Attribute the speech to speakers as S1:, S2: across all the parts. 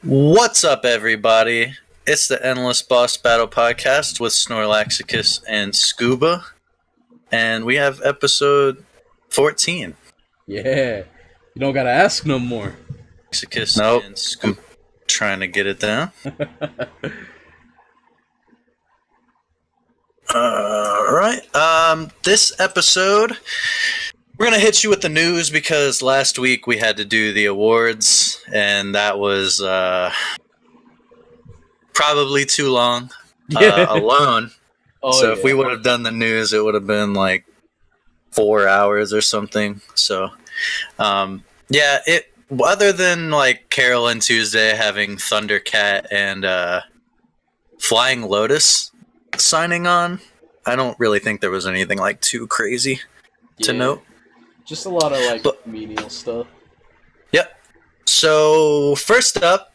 S1: What's up, everybody? It's the Endless Boss Battle Podcast with Snorlaxicus and Scuba, and we have episode 14.
S2: Yeah, you don't gotta ask no more.
S1: Laxicus nope. And Scuba trying to get it down. Alright, this episode, we're going to hit you with the news because last week we had to do the awards, and that was probably too long alone. So if we would have done the news, it would have been like 4 hours or something. So, other than like Carol and Tuesday having Thundercat and Flying Lotus signing on, I don't really think there was anything like too crazy to note.
S2: Just a lot of like menial stuff.
S1: Yep. So first up,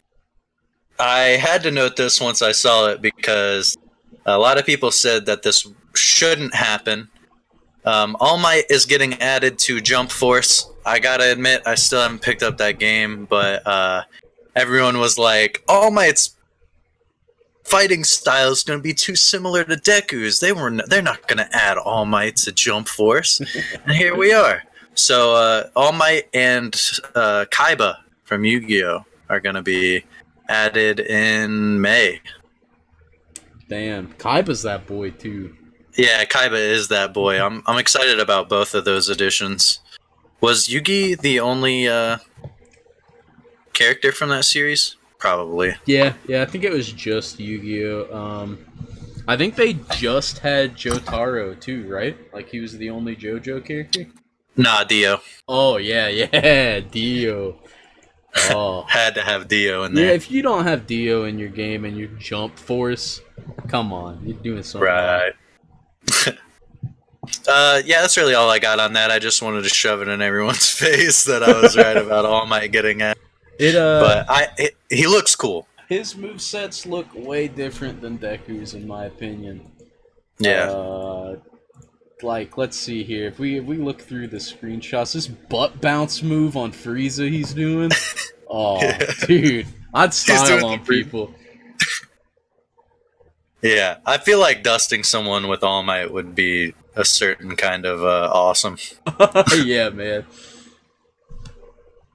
S1: I had to note this once I saw it because a lot of people said that this shouldn't happen. All Might is getting added to Jump Force. I gotta admit, I still haven't picked up that game, but everyone was like, All Might's fighting style is going to be too similar to Deku's. They're not going to add All Might to Jump Force, and here we are. So All Might and Kaiba from Yu-Gi-Oh are going to be added in May.
S2: Damn, Kaiba's that boy too.
S1: Yeah, Kaiba is that boy. I'm excited about both of those additions. Was Yugi the only character from that series? Probably.
S2: Yeah, I think it was just Yu-Gi-Oh! I think they just had Jotaro too, right? Like he was the only JoJo character?
S1: Nah, Dio.
S2: Oh, yeah, Dio. Oh.
S1: Had to have Dio in there.
S2: Yeah, if you don't have Dio in your game and your Jump Force, come on, you're doing something
S1: right. Yeah, that's really all I got on that. I just wanted to shove it in everyone's face that I was right about All Might getting at. He looks cool.
S2: His movesets look way different than Deku's, in my opinion.
S1: Yeah.
S2: Let's see here. If we look through the screenshots, this butt bounce move on Frieza he's doing. Oh, yeah. Dude, I'd style on people.
S1: Yeah, I feel like dusting someone with All Might would be a certain kind of awesome.
S2: Yeah, man.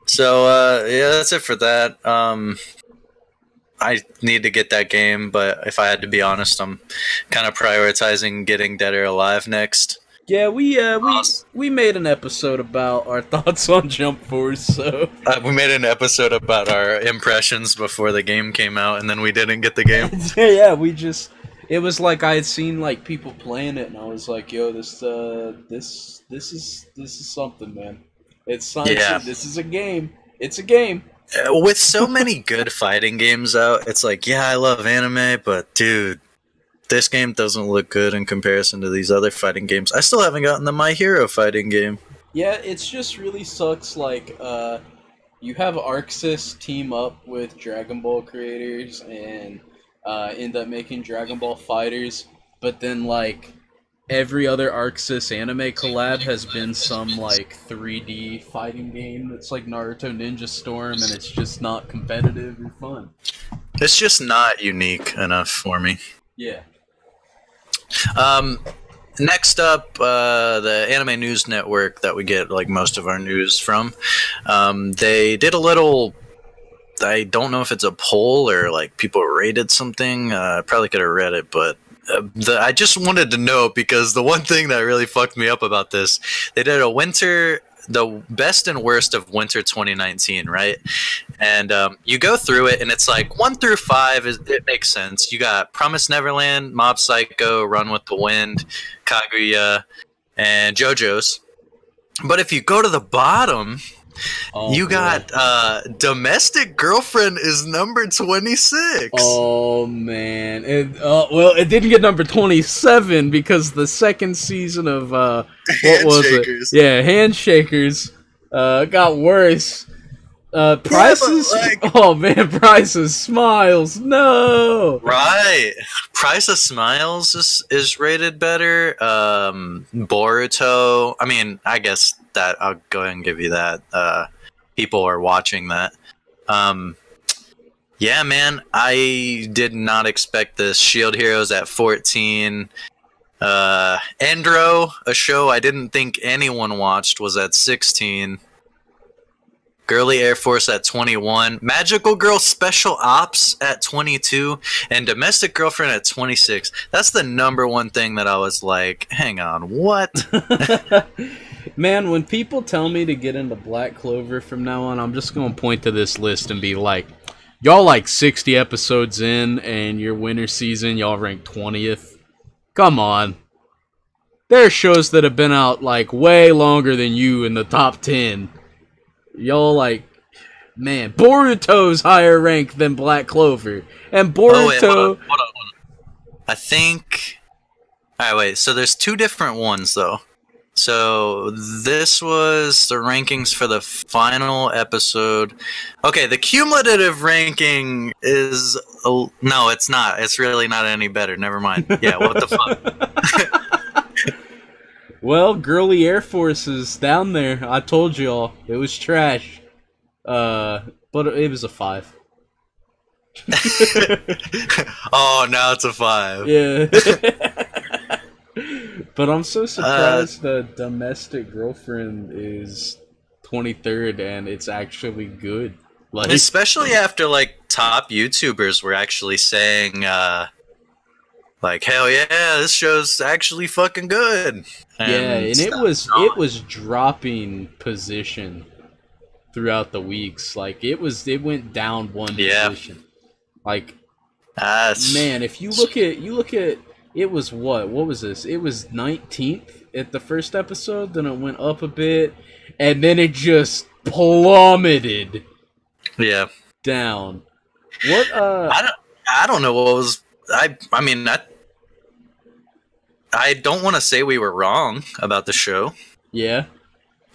S1: So, that's it for that. I need to get that game, but if I had to be honest, I'm kind of prioritizing getting Dead or Alive next.
S2: Yeah, we made an episode about our thoughts on Jump Force, so...
S1: we made an episode about our impressions before the game came out, and then we didn't get the game.
S2: Yeah, it was like I had seen like people playing it, and I was like, yo, this is something, man. This is a game. It's a game.
S1: With so many good fighting games out, it's like, yeah, I love anime, but dude, this game doesn't look good in comparison to these other fighting games. I still haven't gotten the My Hero fighting game.
S2: Yeah, it's just really sucks, like, you have ArcSys team up with Dragon Ball creators and end up making Dragon Ball Fighters, but then, like, every other ArcSys anime collab has been some, like, 3D fighting game that's like Naruto Ninja Storm, and it's just not competitive or fun.
S1: It's just not unique enough for me.
S2: Yeah.
S1: Next up, the Anime News Network that we get, like, most of our news from, they did a little... I don't know if it's a poll or, like, people rated something. I probably could have read it, but... I just wanted to know because the one thing that really fucked me up about this, they did the best and worst of winter 2019, right? And you go through it, and it's like 1 through 5, it makes sense. You got Promised Neverland, Mob Psycho, Run with the Wind, Kaguya, and JoJo's. But if you go to the bottom... you got Domestic Girlfriend is number 26.
S2: Oh man. It didn't get number 27 because the second season of what was it? Yeah, Handshakers got worse. Prices. Oh man, Prices Smiles. No.
S1: Right. Price of Smiles is rated better. Boruto. I mean, I guess that I'll go ahead and give you that. People are watching that. Yeah, man, I did not expect this. Shield Heroes at 14. Endro, a show I didn't think anyone watched, was at 16. Girly Air Force at 21. Magical Girl Special Ops at 22. And Domestic Girlfriend at 26. That's the number one thing that I was like, hang on, what?
S2: Man, when people tell me to get into Black Clover from now on, I'm just going to point to this list and be like, y'all like 60 episodes in, and your winter season, y'all rank 20th. Come on. There are shows that have been out, like, way longer than you in the top 10. Y'all, like, man, Boruto's higher rank than Black Clover. And Boruto...
S1: Oh, wait, hold on. I think... Alright, wait, so there's two different ones, though. So, this was the rankings for the final episode. Okay, the cumulative ranking is... no, it's not. It's really not any better. Never mind. Yeah, what the fuck?
S2: Well, Girly Air Force is down there. I told y'all. It was trash. But it was a 5.
S1: Oh, now it's a 5.
S2: Yeah. But I'm so surprised that Domestic Girlfriend is 23rd and it's actually good. Like,
S1: especially after, like, top YouTubers were actually saying, like, hell yeah, this show's actually fucking good.
S2: And it was dropping position throughout the weeks. Like, it went down one position. Like, man, if you look at it was what was this? It was 19th at the first episode, then it went up a bit, and then it just plummeted.
S1: Yeah.
S2: Down. What
S1: I don't know what was I mean I don't want to say we were wrong about the show.
S2: Yeah.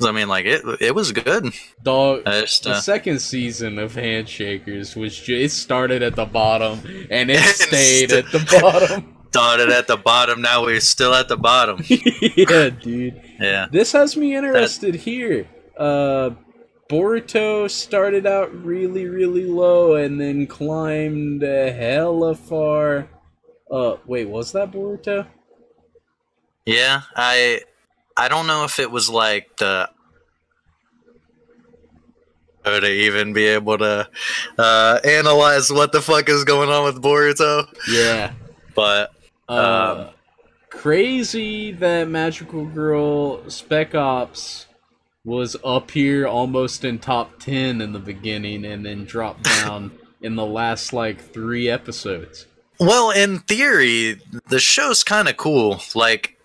S1: I mean, like, it was good.
S2: Dog, the second season of Handshakers was it started at the bottom and it stayed at the bottom.
S1: Started at the bottom, now we're still at the bottom.
S2: Yeah, dude.
S1: Yeah.
S2: This has me interested here. Boruto started out really, really low and then climbed hella far. Wait, was that Boruto?
S1: Yeah, I don't know if it was like to even be able to analyze what the fuck is going on with Boruto.
S2: Yeah.
S1: But
S2: crazy that Magical Girl Spec Ops was up here almost in top 10 in the beginning and then dropped down in the last like 3 episodes.
S1: Well, in theory, the show's kind of cool. Like,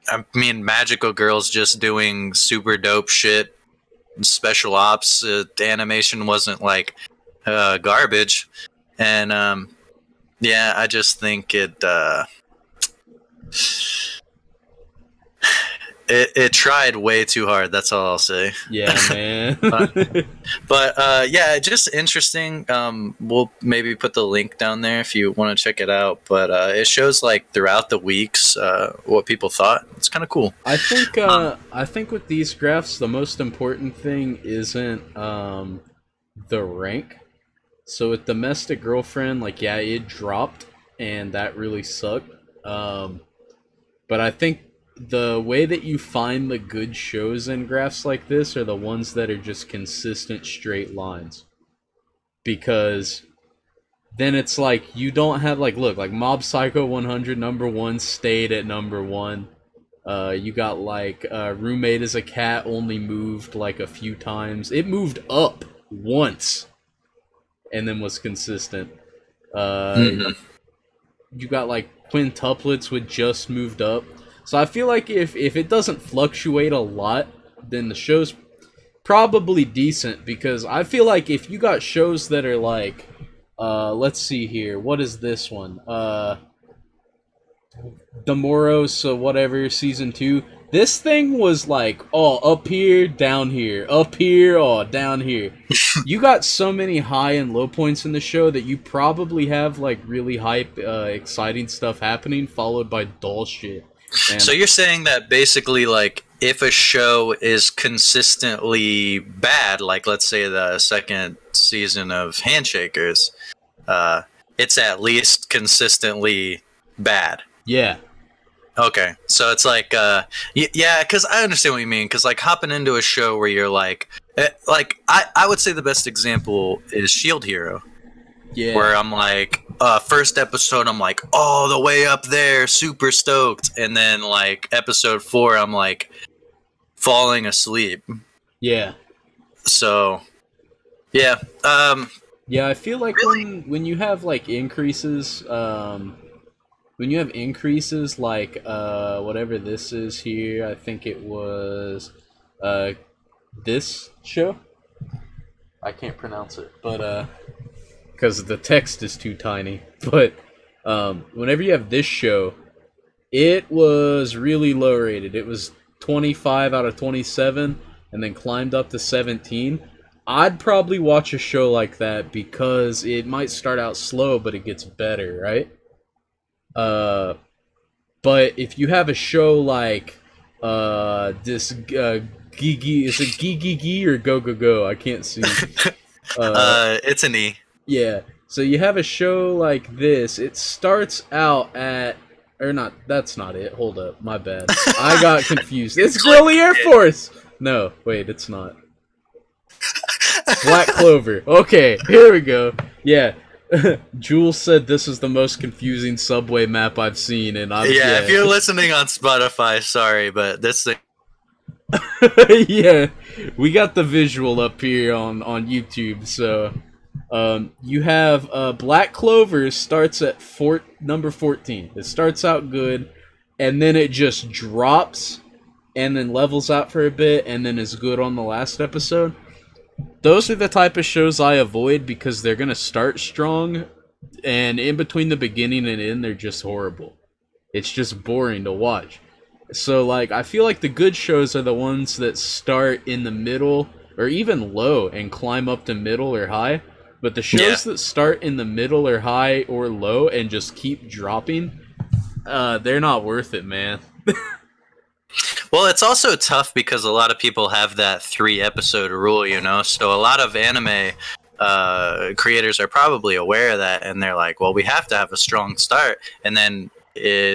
S1: I mean, Magical Girl's just doing super dope shit. Special ops, animation wasn't like garbage. And yeah, I just think it tried way too hard. That's all I'll say.
S2: Yeah, man.
S1: but yeah, just interesting. We'll maybe put the link down there if you want to check it out. But it shows like throughout the weeks what people thought. It's kind of cool.
S2: I think with these graphs, the most important thing isn't the rank. So with Domestic Girlfriend, like, yeah, it dropped, and that really sucked. But I think the way that you find the good shows in graphs like this are the ones that are just consistent straight lines. Because then it's like, you don't have, like, look, like Mob Psycho 100 #1 stayed at #1. You got, like, Roommate as a Cat only moved, like, a few times. It moved up once. And then was consistent. You got like quintuplets with just moved up. So I feel like if it doesn't fluctuate a lot, then the show's probably decent. Because I feel like if you got shows that are like, let's see here, what is this one? Damoros or whatever, season 2. This thing was like, oh, up here, down here, up here, oh, down here. You got so many high and low points in the show that you probably have like really hype, exciting stuff happening, followed by dull shit. And
S1: so you're saying that basically, like, if a show is consistently bad, like let's say the second season of Handshakers, it's at least consistently bad.
S2: Yeah.
S1: Okay, so it's like, yeah, because I understand what you mean. Because like hopping into a show where you're like I would say the best example is Shield Hero.
S2: Yeah.
S1: Where I'm like, first episode, I'm like, oh, the way up there, super stoked, and then like episode 4, I'm like falling asleep.
S2: Yeah.
S1: So, yeah.
S2: Yeah, I feel like
S1: really?
S2: when you have like increases, when you have increases like whatever this is here, I think it was this show. I can't pronounce it, but because the text is too tiny. But whenever you have this show, it was really low rated. It was 25 out of 27, and then climbed up to 17. I'd probably watch a show like that because it might start out slow, but it gets better, right? But if you have a show like this Gigi, is it Gigi or Go Go Go? I can't see.
S1: It's an E.
S2: Yeah. So you have a show like this. It starts out at, or not. That's not it. Hold up, my bad. I got confused. It's Grilly Air Force. No, wait, it's not. Black Clover. Okay, here we go. Yeah. Jules said this is the most confusing subway map I've seen, and
S1: yeah. If you're listening on Spotify, sorry, but this thing.
S2: Yeah, we got the visual up here on YouTube. So, you have Black Clover starts at number 14. It starts out good, and then it just drops, and then levels out for a bit, and then is good on the last episode. Those are the type of shows I avoid because they're gonna start strong, and in between the beginning and end, they're just horrible. It's just boring to watch. So, like, I feel like the good shows are the ones that start in the middle, or even low, and climb up to middle or high. But the shows that start in the middle or high or low and just keep dropping, they're not worth it, man.
S1: Well, it's also tough because a lot of people have that 3-episode rule, you know? So a lot of anime creators are probably aware of that, and they're like, well, we have to have a strong start. And then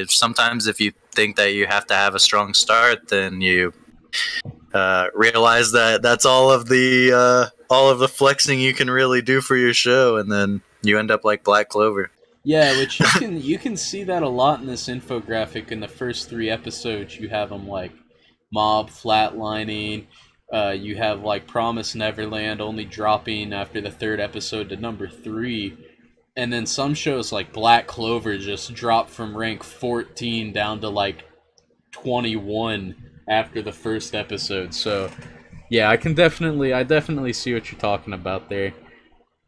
S1: sometimes if you think that you have to have a strong start, then you realize that that's all of the flexing you can really do for your show, and then you end up like Black Clover.
S2: Yeah, which you can see that a lot in this infographic. In the first 3 episodes, you have them like Mob flatlining. You have like Promise Neverland only dropping after the 3rd episode to number 3. And then some shows like Black Clover just drop from rank 14 down to like 21 after the 1st episode. So, yeah, I definitely see what you're talking about there.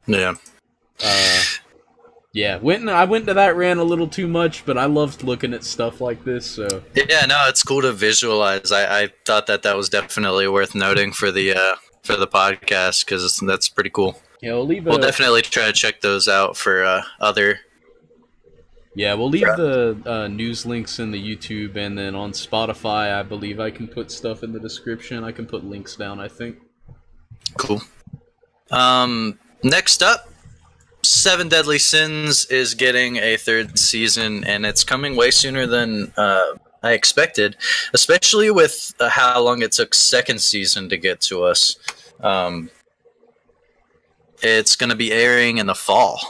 S1: Yeah.
S2: Yeah, I went to that rant a little too much, but I loved looking at stuff like this. So
S1: yeah, no, it's cool to visualize. I thought that was definitely worth noting for the podcast because that's pretty cool.
S2: Yeah,
S1: we'll definitely try to check those out for other.
S2: Yeah, we'll leave the news links in the YouTube, and then on Spotify, I believe I can put stuff in the description. I can put links down, I think. Cool.
S1: Next up, Seven Deadly Sins is getting a 3rd season, and it's coming way sooner than I expected, especially with how long it took 2nd season to get to us. It's going to be airing in the fall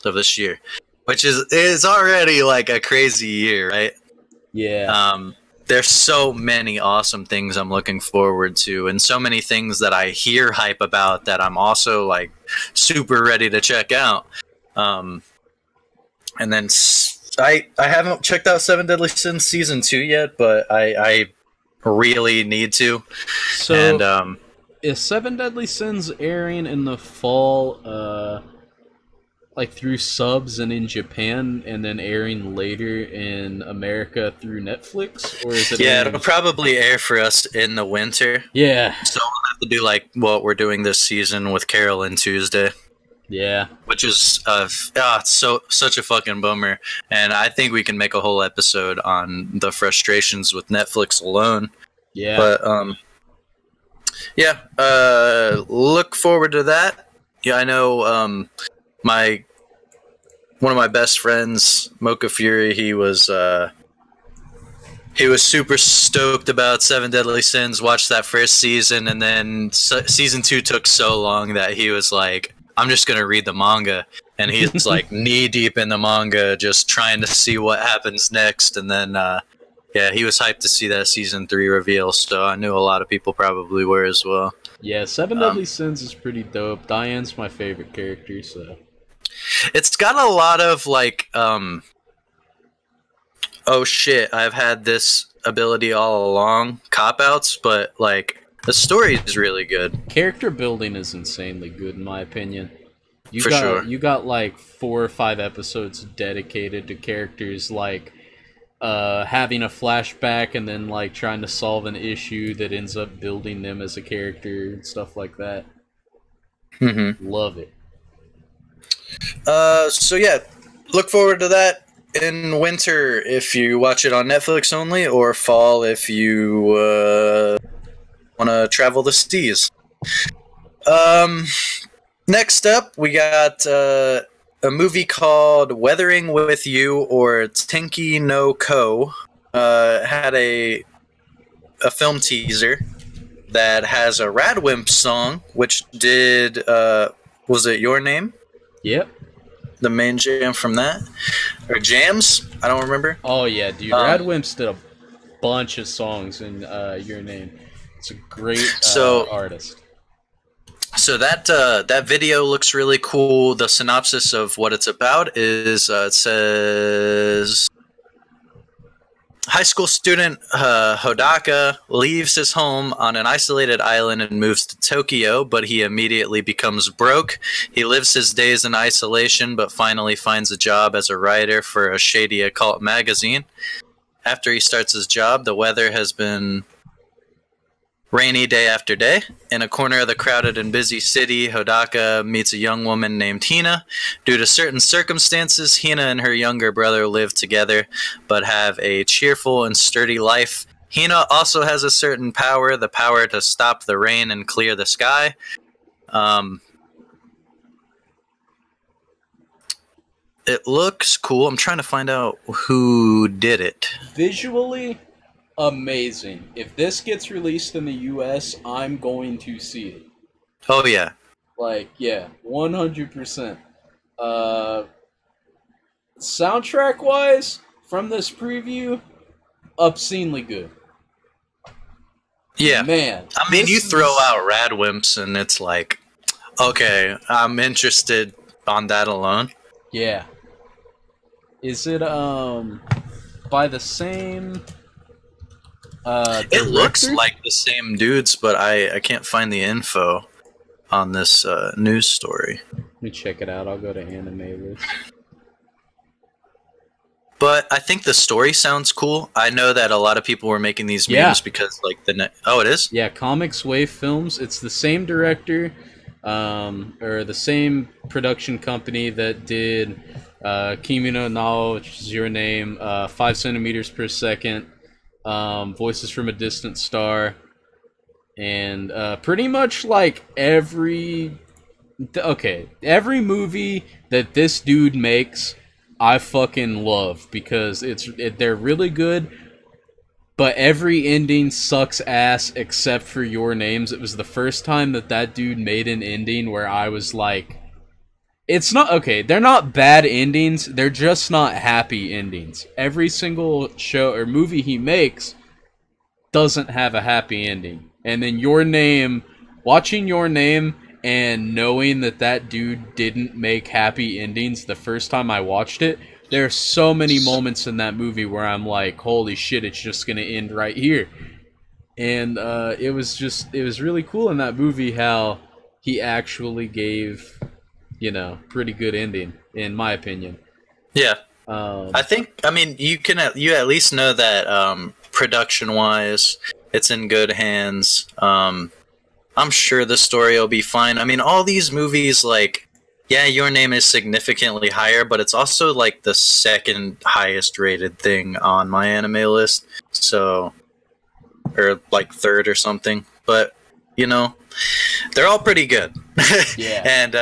S1: of this year, which is already like a crazy year, right?
S2: Yeah.
S1: There's so many awesome things I'm looking forward to, and so many things that I hear hype about that I'm also like super ready to check out. And then I haven't checked out Seven Deadly Sins season 2 yet, but I really need to.
S2: So,
S1: and
S2: is Seven Deadly Sins airing in the fall? Like through subs and in Japan, and then airing later in America through Netflix, or is it?
S1: Yeah, it'll probably air for us in the winter.
S2: Yeah.
S1: So we'll have to do like what we're doing this season with Carol and Tuesday.
S2: Yeah.
S1: Which is such a fucking bummer, and I think we can make a whole episode on the frustrations with Netflix alone.
S2: Yeah.
S1: But yeah, look forward to that. Yeah, I know my one of my best friends, Mocha Fury, he was super stoked about Seven Deadly Sins, watched that first season, and then season 2 took so long that he was like, I'm just going to read the manga. And he's like knee deep in the manga, just trying to see what happens next. And then, yeah, he was hyped to see that season 3 reveal. So I knew a lot of people probably were as well.
S2: Yeah, Seven Deadly Sins is pretty dope. Diane's my favorite character, so.
S1: It's got a lot of like, oh shit, I've had this ability all along cop outs, but like the story is really good.
S2: Character building is insanely good in my opinion.
S1: For sure.
S2: You got like 4 or 5 episodes dedicated to characters like having a flashback and then like trying to solve an issue that ends up building them as a character and stuff like that. Love it.
S1: So yeah, look forward to that in winter if you watch it on Netflix only, or fall if you want to travel the seas. Next up, we got a movie called Weathering with You, or Tenki no Ko. Had a film teaser that has a Radwimp song, which did was it Your Name?
S2: Yep.
S1: The main jam from that, or jams? I don't remember.
S2: Oh yeah, dude. Radwimps did a bunch of songs in Your Name. It's a great artist.
S1: So that video looks really cool. The synopsis of what it's about is it says high school student Hodaka leaves his home on an isolated island and moves to Tokyo, but he immediately becomes broke. He lives his days in isolation, but finally finds a job as a writer for a shady occult magazine. After he starts his job, the weather has been rainy day after day. In a corner of the crowded and busy city, Hodaka meets a young woman named Hina. Due to certain circumstances, Hina and her younger brother live together, but have a cheerful and sturdy life. Hina also has a certain power, the power to stop the rain and clear the sky. It looks cool. I'm trying to find out who did it.
S2: Visually amazing. If this gets released in the US, I'm going to see it.
S1: Oh yeah.
S2: Like, yeah, 100%. Soundtrack wise, from this preview, obscenely good.
S1: Yeah.
S2: Man.
S1: I mean, you throw out Radwimps and it's like, okay, I'm interested on that alone.
S2: Yeah. Is it by the same
S1: it looks like the same dudes, but I can't find the info on this news story.
S2: Let me check it out. I'll go to Anime List.
S1: But I think the story sounds cool. I know that a lot of people were making these memes because, like, oh, it is?
S2: Yeah, Comics Wave Films. It's the same director, or the same production company that did Kimi no Nao, which is Your Name, 5 centimeters per second, Voices from a Distant Star, and pretty much like every movie that this dude makes, I fucking love, because they're really good, but every ending sucks ass except for Your Names. It was the first time that dude made an ending where I was like, it's not okay. They're not bad endings. They're just not happy endings. Every single show or movie he makes doesn't have a happy ending. And then watching Your Name and knowing that dude didn't make happy endings the first time I watched it, there are so many moments in that movie where I'm like, holy shit, it's just gonna end right here. And it was really cool in that movie how he actually gave, pretty good ending, in my opinion.
S1: Yeah. I mean, you at least know that production-wise, it's in good hands. I'm sure the story will be fine. I mean, all these movies, like, yeah, Your Name is significantly higher, but it's also, like, the second highest rated thing on my anime list. So, or like third or something. But you know, they're all pretty good.
S2: Yeah.
S1: And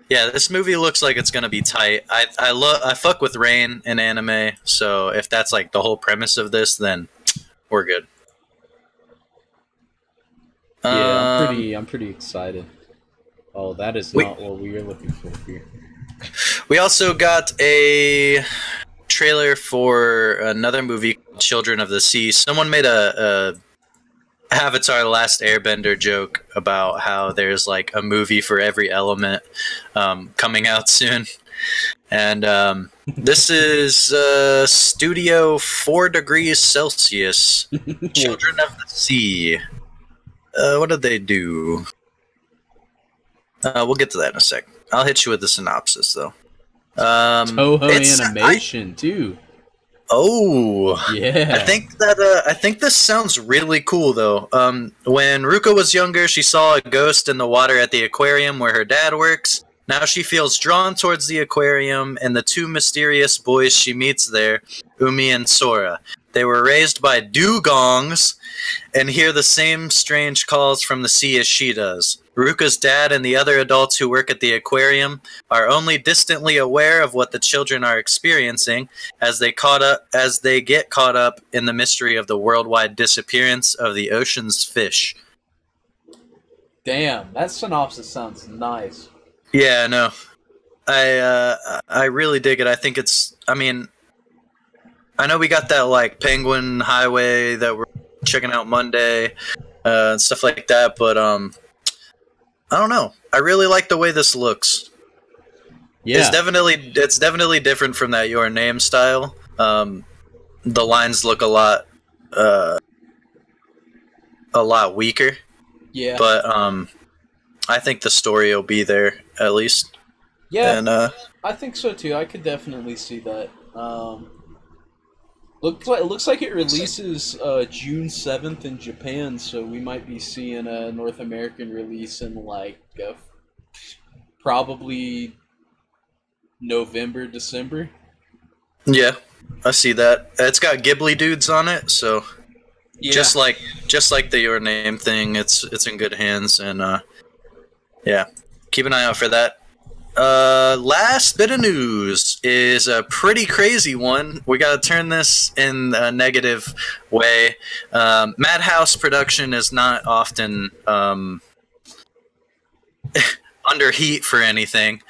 S1: yeah, this movie looks like it's gonna be tight. I fuck with Rain in anime, so if that's like the whole premise of this, then we're good.
S2: Yeah, I'm pretty excited. Oh, that is
S1: We
S2: not what we were looking for here.
S1: we also got a trailer for another movie, Children of the Sea. Someone made a Avatar: The Last Airbender joke about how there's like a movie for every element coming out soon. And this is Studio 4 Degrees Celsius, Children of the Sea. What did they do? We'll get to that in a sec. I'll hit you with the synopsis, though.
S2: Toho Animation, too.
S1: Oh,
S2: Yeah.
S1: I think this sounds really cool though. When Ruka was younger, she saw a ghost in the water at the aquarium where her dad works. Now she feels drawn towards the aquarium and the two mysterious boys she meets there, Umi and Sora. They were raised by dugongs and hear the same strange calls from the sea as she does. Ruka's dad and the other adults who work at the aquarium are only distantly aware of what the children are experiencing as they get caught up in the mystery of the worldwide disappearance of the ocean's fish.
S2: Damn, that synopsis sounds nice.
S1: Yeah, no. I really dig it. I think it's, I mean, I know we got that like Penguin Highway that we're checking out Monday, and stuff like that, but I don't know. I really like the way this looks.
S2: Yeah.
S1: It's definitely different from that Your Name style. The lines look a lot weaker.
S2: Yeah.
S1: But I think the story will be there at least.
S2: Yeah.
S1: And
S2: I think so too. I could definitely see that. Looks like it releases June 7th in Japan, so we might be seeing a North American release in like probably November, December.
S1: yeah, I see that. It's got Ghibli dudes on it, so
S2: Yeah.
S1: just like the Your Name thing, it's in good hands, and yeah, keep an eye out for that. Last bit of news is a pretty crazy one. We got to turn this in a negative way. Madhouse production is not often under heat for anything,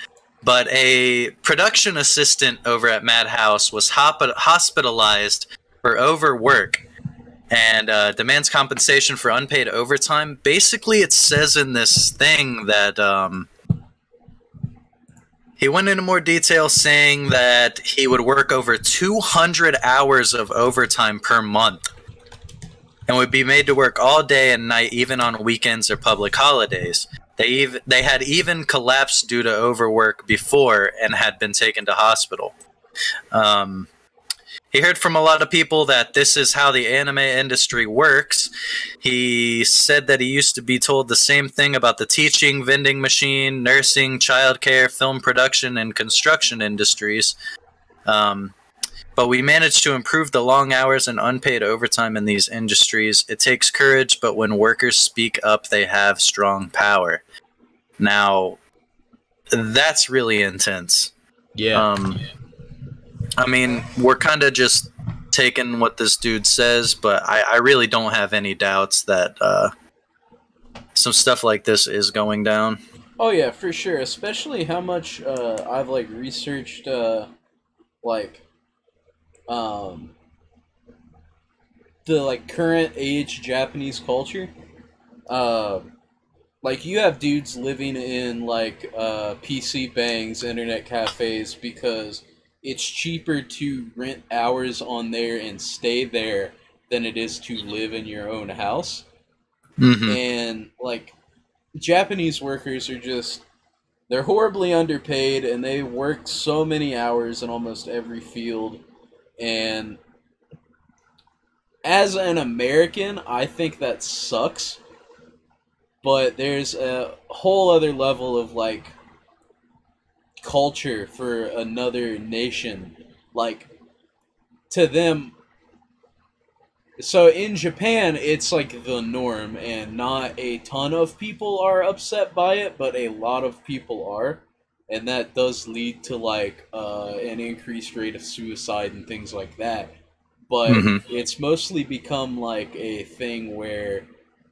S1: but a production assistant over at Madhouse was hospitalized for overwork and demands compensation for unpaid overtime. Basically, it says in this thing that he went into more detail saying that he would work over 200 hours of overtime per month and would be made to work all day and night, even on weekends or public holidays. They had even collapsed due to overwork before and had been taken to hospital. He heard from a lot of people that this is how the anime industry works. He said that he used to be told the same thing about the teaching, vending machine, nursing, childcare, film production, and construction industries. But we managed to improve the long hours and unpaid overtime in these industries. It takes courage, but when workers speak up, they have strong power. Now, that's really intense.
S2: Yeah.
S1: I mean, we're kind of just taking what this dude says, but I really don't have any doubts that some stuff like this is going down.
S2: Oh yeah, for sure. Especially how much I've like researched like the like current age Japanese culture. Like you have dudes living in like PC bangs, internet cafes because it's cheaper to rent hours on there and stay there than it is to live in your own house.
S1: Mm-hmm.
S2: And like Japanese workers are just they're horribly underpaid and they work so many hours in almost every field. And as an American, I think that sucks. But there's a whole other level of like culture for another nation. Like to them, So in Japan, it's like the norm, and not a ton of people are upset by it, but a lot of people are, and that does lead to like an increased rate of suicide and things like that. But
S1: Hmm.
S2: it's mostly become like a thing where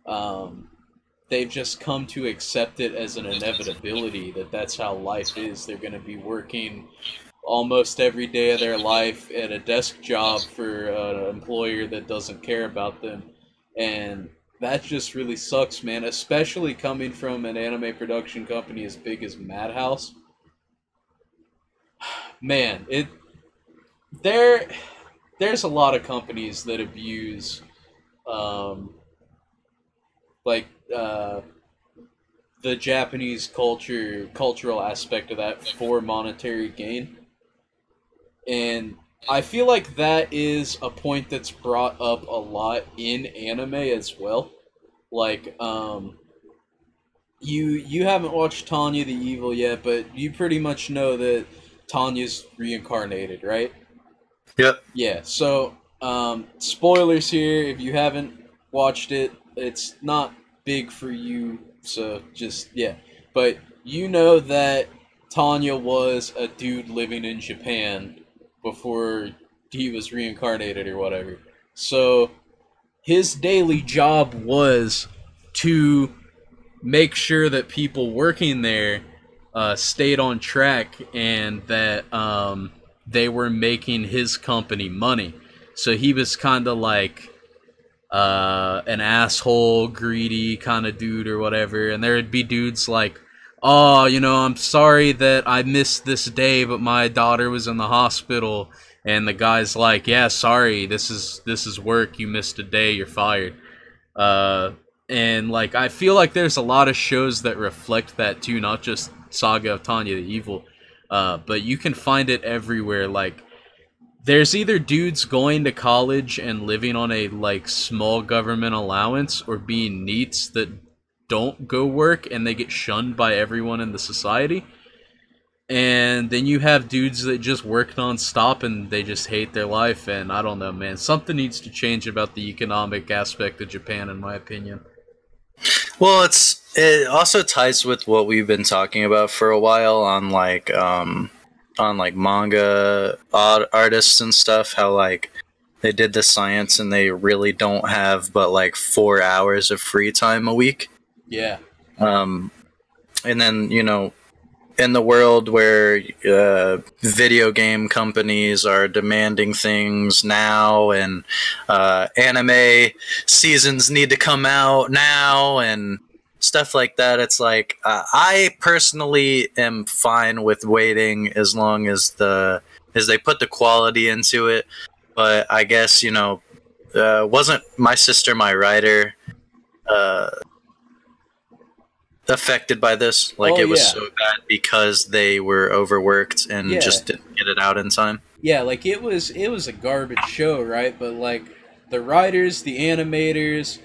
S2: um, they've just come to accept it as an inevitability that that's how life is. They're going to be working almost every day of their life at a desk job for an employer that doesn't care about them. And that just really sucks, man, especially coming from an anime production company as big as Madhouse. Man, it there there's a lot of companies that abuse um, like the Japanese cultural aspect of that for monetary gain. And I feel like that is a point that's brought up a lot in anime as well. Like, you haven't watched Tanya the Evil yet, but you pretty much know that Tanya's reincarnated, right?
S1: Yep.
S2: Yeah. So, spoilers here. If you haven't watched it, it's not big for you. So just yeah. But you know that Tanya was a dude living in Japan before he was reincarnated or whatever. So his daily job was to make sure that people working there stayed on track and that they were making his company money. So he was kind of like an asshole, greedy kind of dude or whatever. And there would be dudes like, oh, I'm sorry that I missed this day, but my daughter was in the hospital. And the guy's like, yeah, sorry, this is work. You missed a day, you're fired. Uh, and like I feel like there's a lot of shows that reflect that too, not just Saga of Tanya the Evil, but you can find it everywhere. Like there's either dudes going to college and living on a like small government allowance, or being neats that don't go work and they get shunned by everyone in the society. And then you have dudes that just work nonstop and they just hate their life. And I don't know, man. Something needs to change about the economic aspect of Japan, in my opinion.
S1: Well, it also ties with what we've been talking about for a while on like manga artists and stuff. How like they did the science and they really don't have but like 4 hours of free time a week.
S2: Yeah.
S1: Um, and then in the world where video game companies are demanding things now, and anime seasons need to come out now, and stuff like that, it's like I personally am fine with waiting as long as they put the quality into it. But I guess wasn't My Sister My Writer uh, affected by this? Like
S2: Oh
S1: it was
S2: yeah.
S1: so bad because they were overworked and
S2: Yeah.
S1: just didn't get it out in time.
S2: Yeah, like it was a garbage show, right? But like the writers, the animators,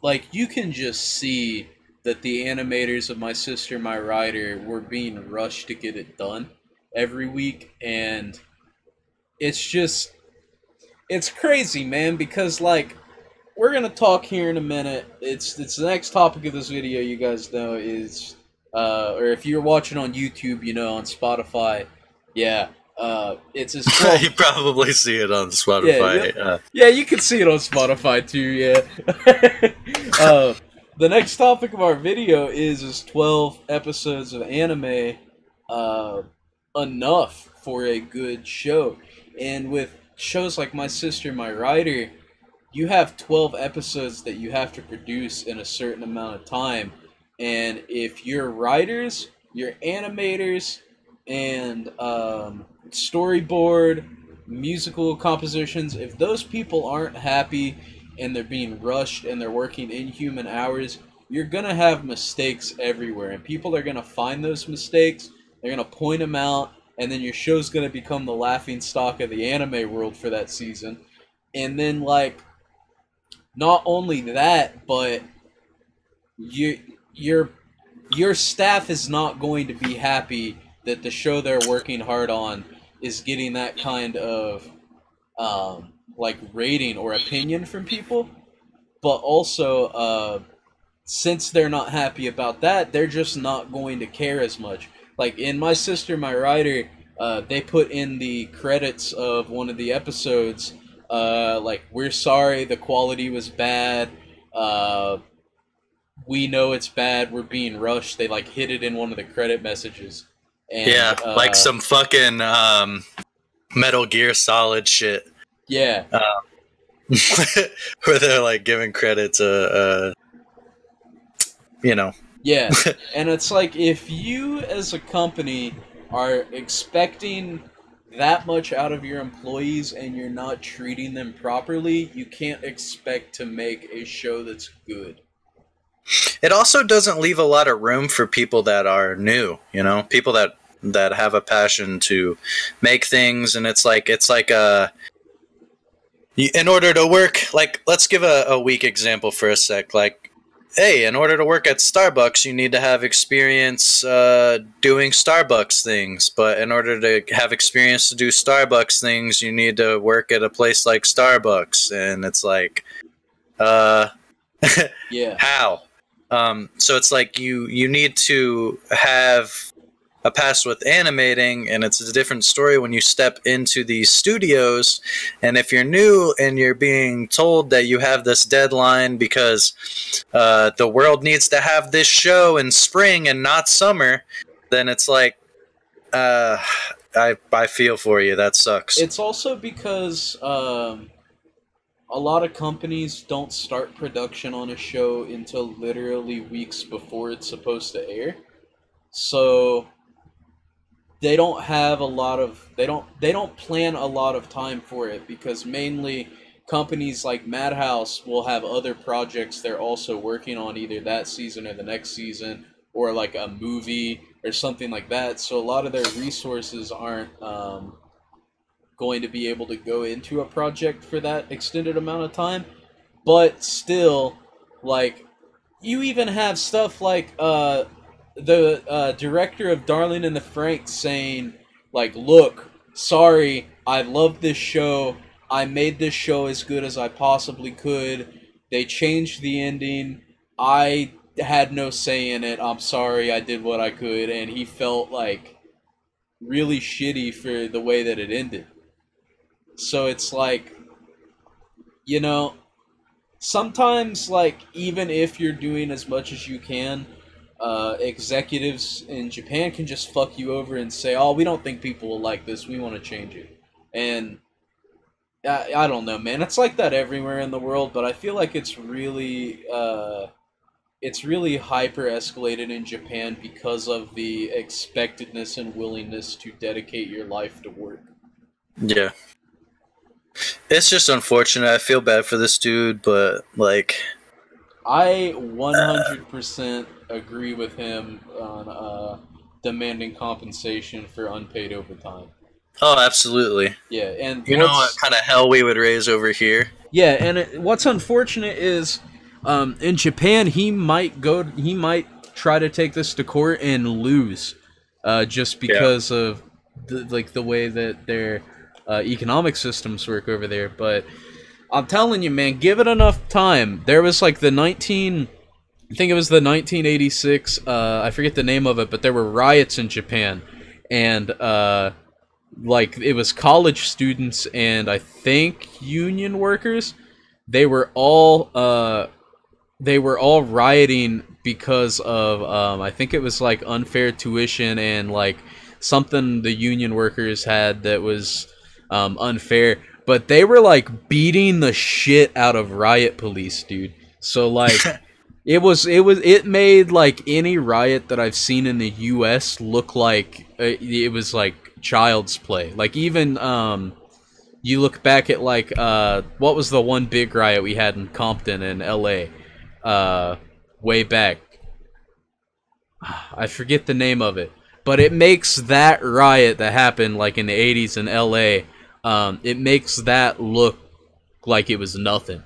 S2: like you can just see that the animators of My Sister My Writer were being rushed to get it done every week. And it's just it's crazy, man, because like we're gonna talk here in a minute. It's the next topic of this video. You guys know is or if you're watching on YouTube, on Spotify, yeah, it's his 12.
S1: You probably see it on
S2: Yeah,
S1: Spotify.
S2: yeah, you can see it on Spotify too. Yeah. The next topic of our video is 12 episodes of anime, uh, enough for a good show. And with shows like My Sister My Writer, you have 12 episodes that you have to produce in a certain amount of time. And if your writers, your animators, and storyboard, musical compositions, if those people aren't happy and they're being rushed and they're working inhuman hours, you're going to have mistakes everywhere. And people are going to find those mistakes, they're going to point them out, and then your show's going to become the laughing stock of the anime world for that season. And then, like, not only that, but you your your staff is not going to be happy that the show they're working hard on is getting that kind of like rating or opinion from people, but also since they're not happy about that, they're just not going to care as much. Like in My Sister, My Writer, they put in the credits of one of the episodes, like, we're sorry the quality was bad, we know it's bad, we're being rushed. They like hit it in one of the credit messages. And,
S1: Yeah, like some fucking Metal Gear Solid shit.
S2: Yeah.
S1: Where they're like giving credit to, you know.
S2: Yeah, and it's like, if you as a company are expecting that much out of your employees and you're not treating them properly, you can't expect to make a show that's good.
S1: It also doesn't leave a lot of room for people that are new, you know, people that have a passion to make things, and it's like in order to work, like, let's give a weak example for a sec, like, hey, in order to work at Starbucks, you need to have experience doing Starbucks things. But in order to have experience to do Starbucks things, you need to work at a place like Starbucks. And it's like,
S2: Yeah.
S1: how? So it's like you need to have a past with animating, and it's a different story when you step into these studios. And if you're new and you're being told that you have this deadline because the world needs to have this show in spring and not summer, then it's like, I feel for you. That sucks.
S2: It's also because a lot of companies don't start production on a show until literally weeks before it's supposed to air. So they don't have a lot of they don't plan a lot of time for it, because mainly companies like Madhouse will have other projects they're also working on either that season or the next season, or like a movie or something like that. So a lot of their resources aren't going to be able to go into a project for that extended amount of time. But still, like, you even have stuff like the director of Darling in the Franxx saying, like, look, sorry, I love this show. I made this show as good as I possibly could. They changed the ending. I had no say in it. I'm sorry, I did what I could. And he felt, like, really shitty for the way that it ended. So it's like, you know, sometimes, like, even if you're doing as much as you can, executives in Japan can just fuck you over and say, oh, we don't think people will like this, we want to change it. And I don't know, man. It's like that everywhere in the world, but I feel like it's really hyper escalated in Japan because of the expectedness and willingness to dedicate your life to work.
S1: Yeah. It's just unfortunate. I feel bad for this dude, but, like,
S2: I 100% agree with him on demanding compensation for unpaid overtime.
S1: oh, absolutely.
S2: Yeah, and
S1: You know what kind of hell we would raise over here?
S2: Yeah, and what's unfortunate is, in Japan, he might try to take this to court and lose, just because of the way that their economic systems work over there. But I'm telling you, man, give it enough time. There was like I think it was the 1986, I forget the name of it, but there were riots in Japan, and like, it was college students and I think union workers. They were all rioting because of I think it was like unfair tuition and like something the union workers had that was unfair. But they were like beating the shit out of riot police, dude. So like it made like any riot that I've seen in the US look like it was like child's play. Like, even you look back at like what was the one big riot we had in Compton in LA way back? I forget the name of it, but it makes that riot that happened like in the 80s in LA, it makes that look like it was nothing.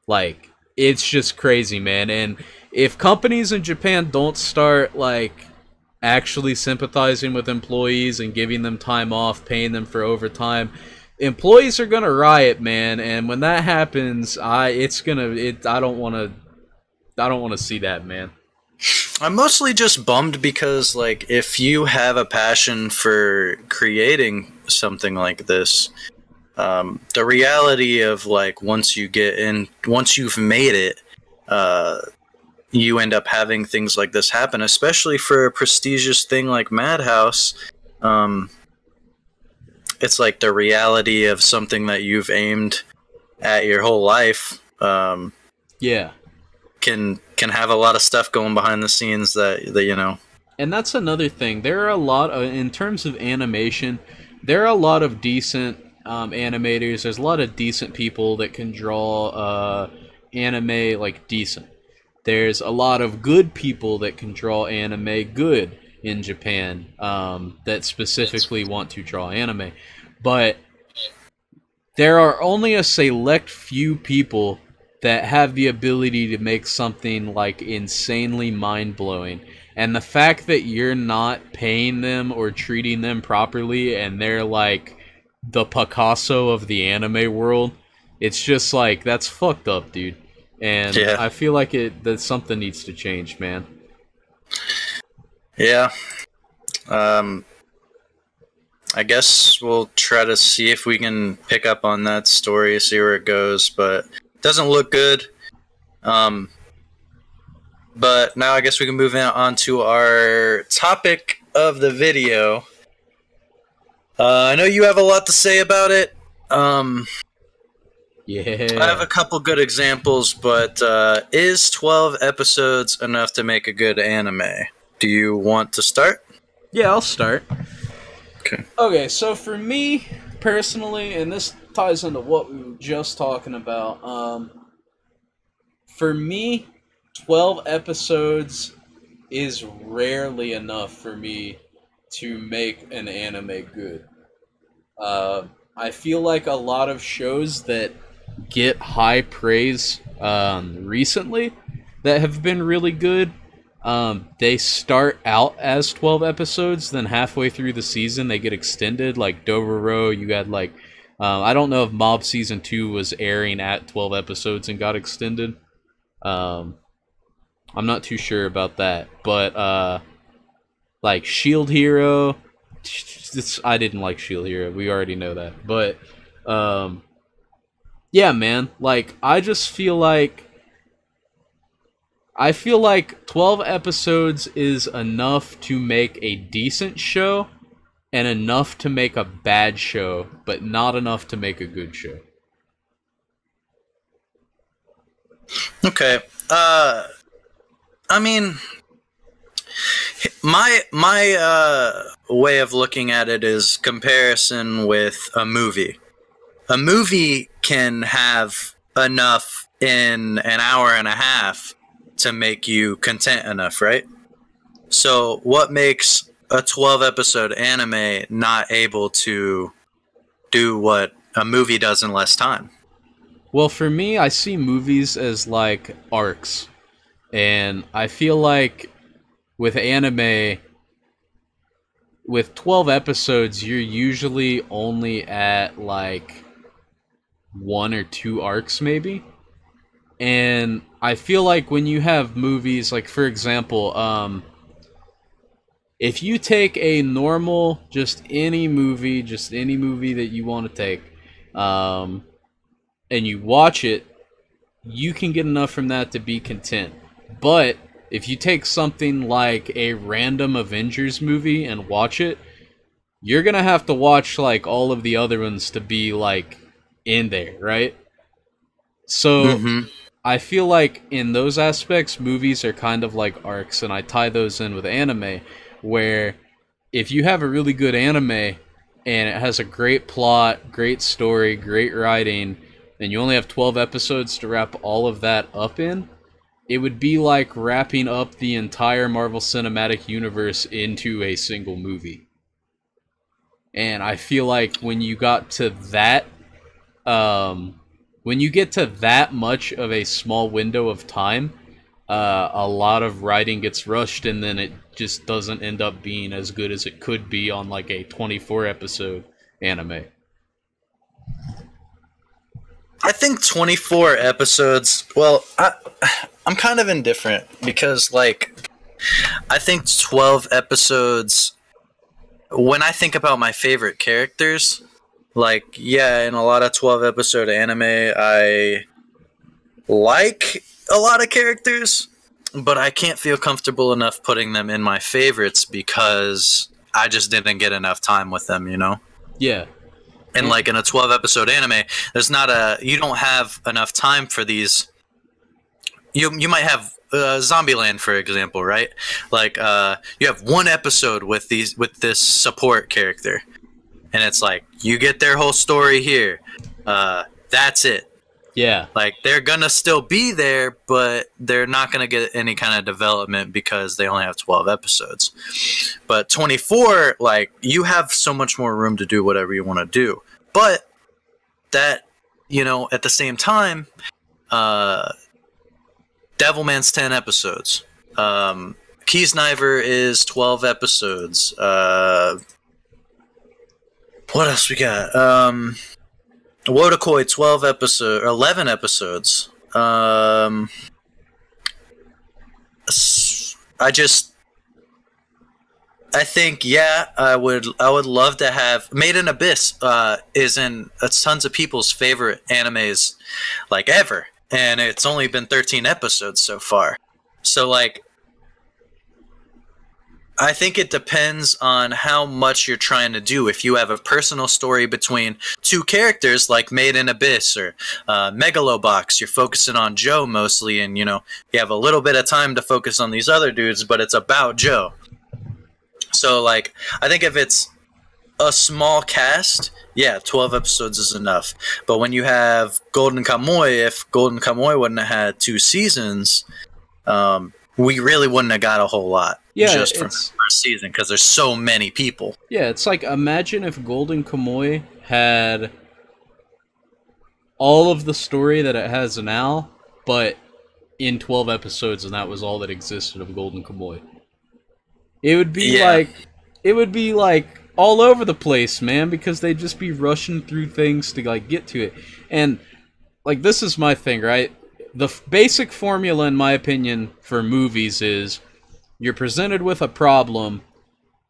S2: Like, it's just crazy, man. And if companies in Japan don't start like actually sympathizing with employees and giving them time off, paying them for overtime, employees are gonna riot, man, and when that happens, I don't want to see that, man.
S1: I'm mostly just bummed because, like, if you have a passion for creating something like this, the reality of, like, once you've made it, you end up having things like this happen, especially for a prestigious thing like Madhouse. It's like the reality of something that you've aimed at your whole life.
S2: Yeah.
S1: Can have a lot of stuff going behind the scenes that you know.
S2: And that's another thing. There are a lot of, in terms of animation, there are a lot of decent animators. There's a lot of decent people that can draw anime like decent. There's a lot of good people that can draw anime good in Japan that specifically want to draw anime. But there are only a select few people that have the ability to make something like insanely mind-blowing. And the fact that you're not paying them or treating them properly and they're like the Picasso of the anime world, it's just like, that's fucked up, dude. And yeah. I feel like that something needs to change, man.
S1: Yeah. I guess we'll try to see if we can pick up on that story, see where it goes, but it doesn't look good. But now I guess we can move on to our topic of the video. I know you have a lot to say about it.
S2: Yeah.
S1: I have a couple good examples, but is 12 episodes enough to make a good anime? Do you want to start?
S2: Yeah, I'll start.
S1: Okay.
S2: Okay, so for me, personally, and this ties into what we were just talking about, for me, 12 episodes is rarely enough for me to make an anime good. I feel like a lot of shows that get high praise recently that have been really good, they start out as 12 episodes, then halfway through the season they get extended. Like Dororo, you got like I don't know if Mob Season 2 was airing at 12 episodes and got extended. I'm not too sure about that, but like Shield Hero, I didn't like Shield Hero, we already know that, but yeah, man, like I feel like 12 episodes is enough to make a decent show and enough to make a bad show, but not enough to make a good show.
S1: Okay. I mean, my way of looking at it is comparison with a movie. A movie can have enough in an hour and a half to make you content enough, right? So what makes a 12 episode anime not able to do what a movie does in less time?
S2: Well, for me, I see movies as like arcs. And I feel like with anime, with 12 episodes, you're usually only at like 1 or 2 arcs maybe. And I feel like when you have movies, like for example, if you take a normal, just any movie that you want to take, and you watch it, you can get enough from that to be content. But if you take something like a random Avengers movie and watch it, you're gonna have to watch like all of the other ones to be like in there, right? So I feel like in those aspects, movies are kind of like arcs, and I tie those in with anime, where if you have a really good anime and it has a great plot, great story, great writing, and you only have 12 episodes to wrap all of that up in, it would be like wrapping up the entire Marvel Cinematic Universe into a single movie. And I feel like when you got to that, when you get to that much of a small window of time, a lot of writing gets rushed, and then it just doesn't end up being as good as it could be on like a 24 episode anime.
S1: I think 24 episodes. Well, I'm kind of indifferent because, like, I think 12 episodes. When I think about my favorite characters, like, yeah, in a lot of 12 episode anime, I like a lot of characters, but I can't feel comfortable enough putting them in my favorites because I just didn't get enough time with them, you know?
S2: Yeah.
S1: And like in a 12 episode anime, you don't have enough time for these. You might have Zombieland, for example, right? Like you have one episode with this support character, and it's like you get their whole story here. That's it.
S2: Yeah.
S1: Like they're gonna still be there, but they're not gonna get any kind of development because they only have 12 episodes. But 24, like you have so much more room to do whatever you want to do. But that, at the same time, Devilman's 10 episodes. Kiesniver is 12 episodes. What else we got? Wotakoi 11 episodes. I think I would love to have Made in Abyss is in tons of people's favorite animes like ever, and it's only been 13 episodes so far. So like I think it depends on how much you're trying to do. If you have a personal story between two characters like Made in Abyss or Megalobox, you're focusing on Joe mostly, and you have a little bit of time to focus on these other dudes, but it's about Joe. So like I think if it's a small cast, 12 episodes is enough. But when you have Golden Kamuy, if Golden Kamuy wouldn't have had 2 seasons, we really wouldn't have got a whole lot just from the first season because there's so many people.
S2: Yeah, it's like imagine if Golden Kamuy had all of the story that it has now, but in 12 episodes, and that was all that existed of Golden Kamuy. It would be like all over the place, man, because they'd just be rushing through things to like get to it. And like this is my thing, right? The basic formula, in my opinion, for movies is you're presented with a problem,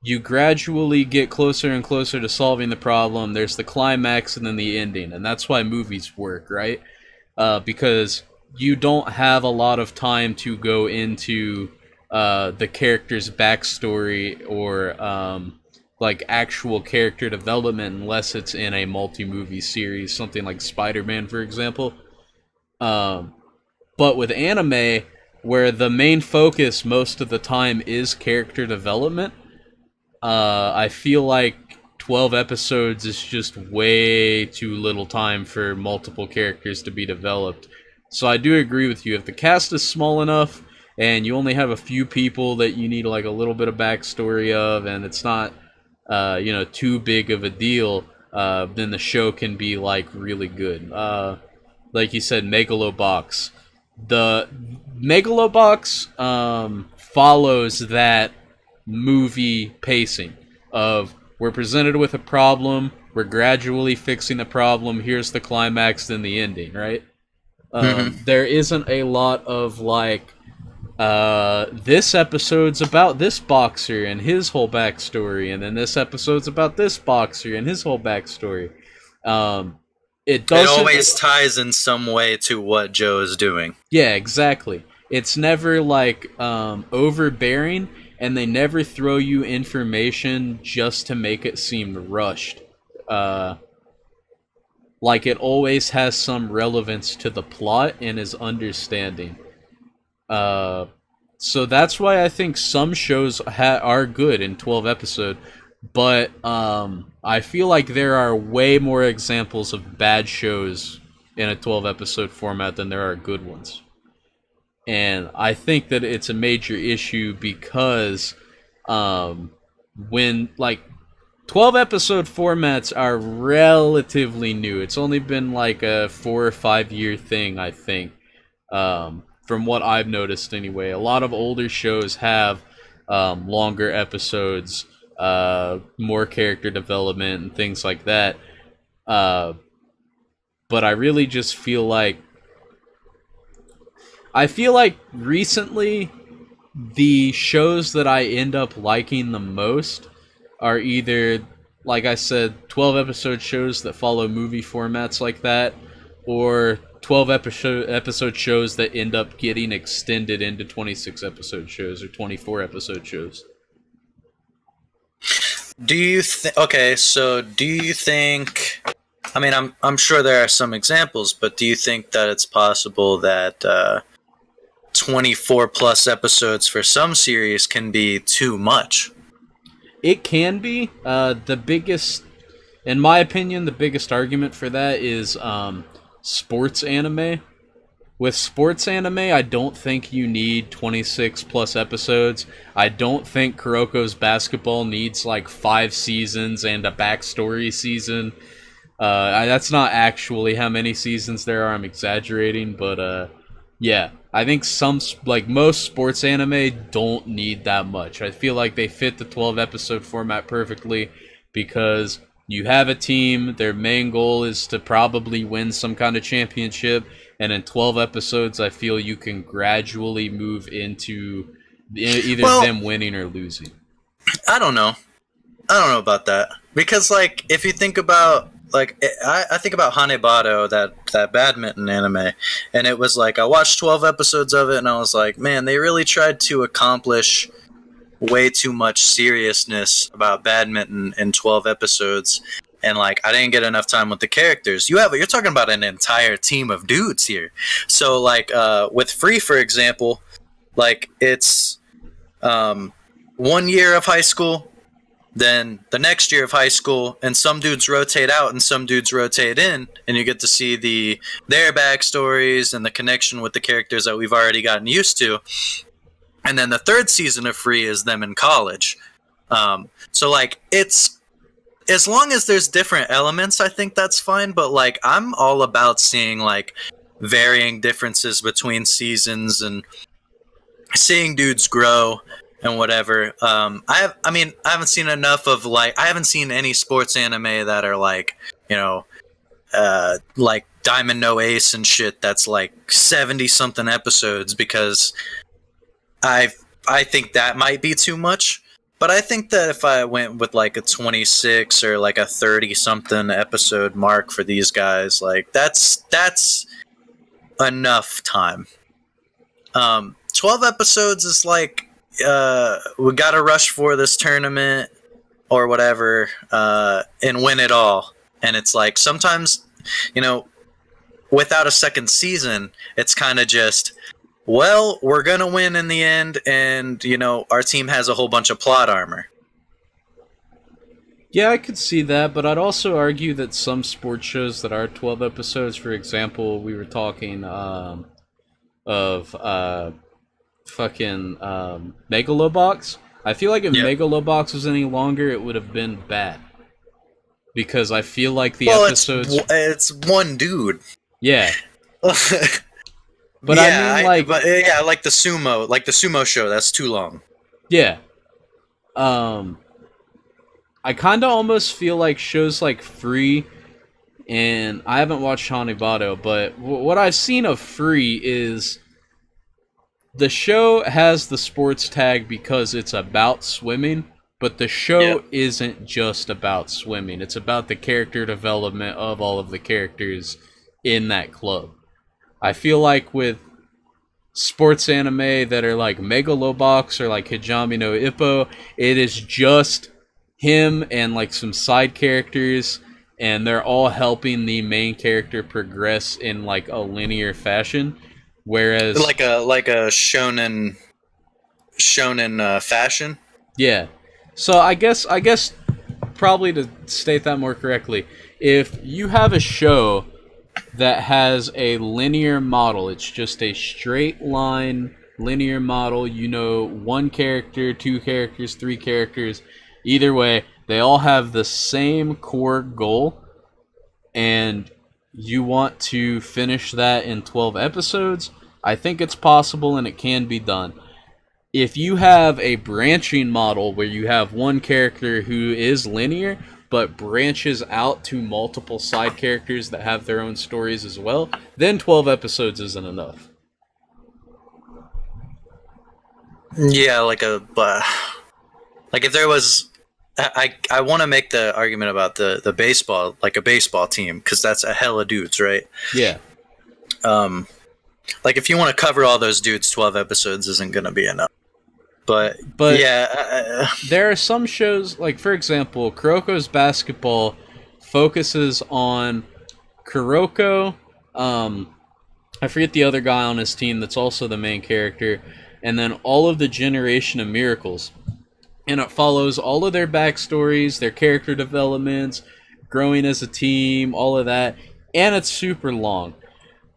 S2: you gradually get closer and closer to solving the problem, there's the climax and then the ending, and that's why movies work, right? Because you don't have a lot of time to go into the character's backstory or like actual character development unless it's in a multi-movie series, something like Spider-Man, for example. But with anime, where the main focus most of the time is character development, I feel like 12 episodes is just way too little time for multiple characters to be developed. So I do agree with you. If the cast is small enough, and you only have a few people that you need like a little bit of backstory of, and it's not, too big of a deal, then the show can be like really good. Like you said, Megalobox. The Megalobox follows that movie pacing of we're presented with a problem, we're gradually fixing the problem, here's the climax, then the ending, right? There isn't a lot of like, this episode's about this boxer and his whole backstory, and then this episode's about this boxer and his whole backstory. It
S1: always ties in some way to what Joe is doing.
S2: Yeah, exactly. It's never like overbearing, and they never throw you information just to make it seem rushed. Like it always has some relevance to the plot and is understanding. So that's why I think some shows are good in 12 episode, but I feel like there are way more examples of bad shows in a 12 episode format than there are good ones. And I think that it's a major issue because when like 12 episode formats are relatively new. It's only been like a 4 or 5 year thing, I think. From what I've noticed anyway. A lot of older shows have longer episodes, more character development and things like that. but I really just feel like recently the shows that I end up liking the most are either, like I said, 12 episode shows that follow movie formats like that, or 12 episode shows that end up getting extended into 26 episode shows or 24 episode shows.
S1: Do you okay, so do you think, I mean, I'm sure there are some examples, but do you think that it's possible that 24 plus episodes for some series can be too much?
S2: It can be. In my opinion, the biggest argument for that is sports anime. With sports anime, I don't think you need 26 plus episodes. I don't think Kuroko's Basketball needs like 5 seasons and a backstory season. That's not actually how many seasons there are. I'm exaggerating, but yeah, I think most sports anime don't need that much. I feel like they fit the 12 episode format perfectly because you have a team, their main goal is to probably win some kind of championship, and in 12 episodes, I feel you can gradually move into either them winning or losing.
S1: I don't know about that. Because, like, if you think about, like, I think about Hanebado, that badminton anime, and it was like, I watched 12 episodes of it, and I was like, man, they really tried to accomplish way too much seriousness about badminton in 12 episodes, and like I didn't get enough time with the characters. You're talking about an entire team of dudes here. So like with Free, for example, like it's 1 year of high school, then the next year of high school, and some dudes rotate out and some dudes rotate in, and you get to see their backstories and the connection with the characters that we've already gotten used to. And then the third season of Free is them in college. So, like, it's... As long as there's different elements, I think that's fine. But, like, I'm all about seeing, like, varying differences between seasons and seeing dudes grow and whatever. I haven't seen enough of, like... I haven't seen any sports anime that are, like, you know... like Diamond No Ace and shit that's, like, 70-something episodes because... I think that might be too much, but I think that if I went with like a 26 or like a 30-something episode mark for these guys, like that's enough time. 12 episodes is like we gotta rush for this tournament or whatever and win it all, and it's like sometimes, you know, without a second season, it's kind of just, well, we're going to win in the end, and, you know, our team has a whole bunch of plot armor.
S2: Yeah, I could see that, but I'd also argue that some sports shows that are 12 episodes, for example, we were talking of Megalobox. I feel like if Megalobox was any longer, it would have been bad. Because I feel like the episodes...
S1: It's one dude.
S2: Yeah. But yeah, I mean,
S1: like the sumo show. That's too long.
S2: Yeah. I kind of almost feel like shows like Free, and I haven't watched Hanebado, but what I've seen of Free is the show has the sports tag because it's about swimming, but the show isn't just about swimming. It's about the character development of all of the characters in that club. I feel like with sports anime that are like Megalobox or like Hijami no Ippo, it is just him and like some side characters, and they're all helping the main character progress in like a linear fashion. Whereas
S1: like a shonen fashion.
S2: Yeah. So I guess probably to state that more correctly, if you have a show that has a linear model, it's just a straight line linear model, you know, 1 character, 2 characters, 3 characters, either way, they all have the same core goal, and you want to finish that in 12 episodes, I think it's possible and it can be done. if you have a branching model where you have one character who is linear but branches out to multiple side characters that have their own stories as well, then 12 episodes isn't enough.
S1: Yeah, like if there was, I want to make the argument about the baseball, like a baseball team, because that's a hella dudes, right?
S2: Yeah.
S1: Like if you want to cover all those dudes, 12 episodes isn't going to be enough. But yeah,
S2: there are some shows, like for example, Kuroko's Basketball focuses on Kuroko, I forget the other guy on his team that's also the main character, and then all of the Generation of Miracles. And it follows all of their backstories, their character developments, growing as a team, all of that, and it's super long.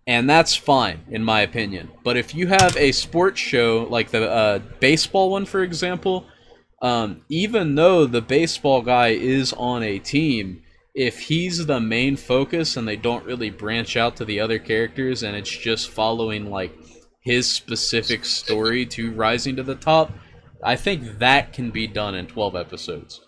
S2: And that's fine, in my opinion. But if you have a sports show, like the baseball one, for example, even though the baseball guy is on a team, if he's the main focus and they don't really branch out to the other characters and it's just following, like, his specific story to rising to the top, I think that can be done in 12 episodes.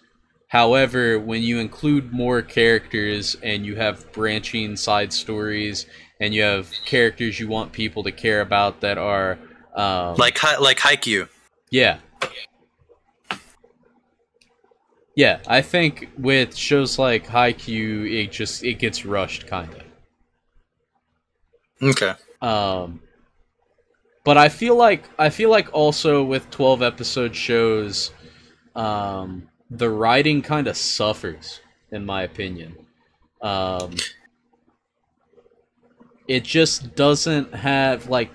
S2: However, when you include more characters and you have branching side stories and you have characters you want people to care about that are
S1: like Haikyuu.
S2: Yeah. Yeah, I think with shows like Haikyuu, it gets rushed, kind of.
S1: Okay.
S2: But I feel like also with 12 episode shows, the writing kind of suffers, in my opinion. It just doesn't have, like...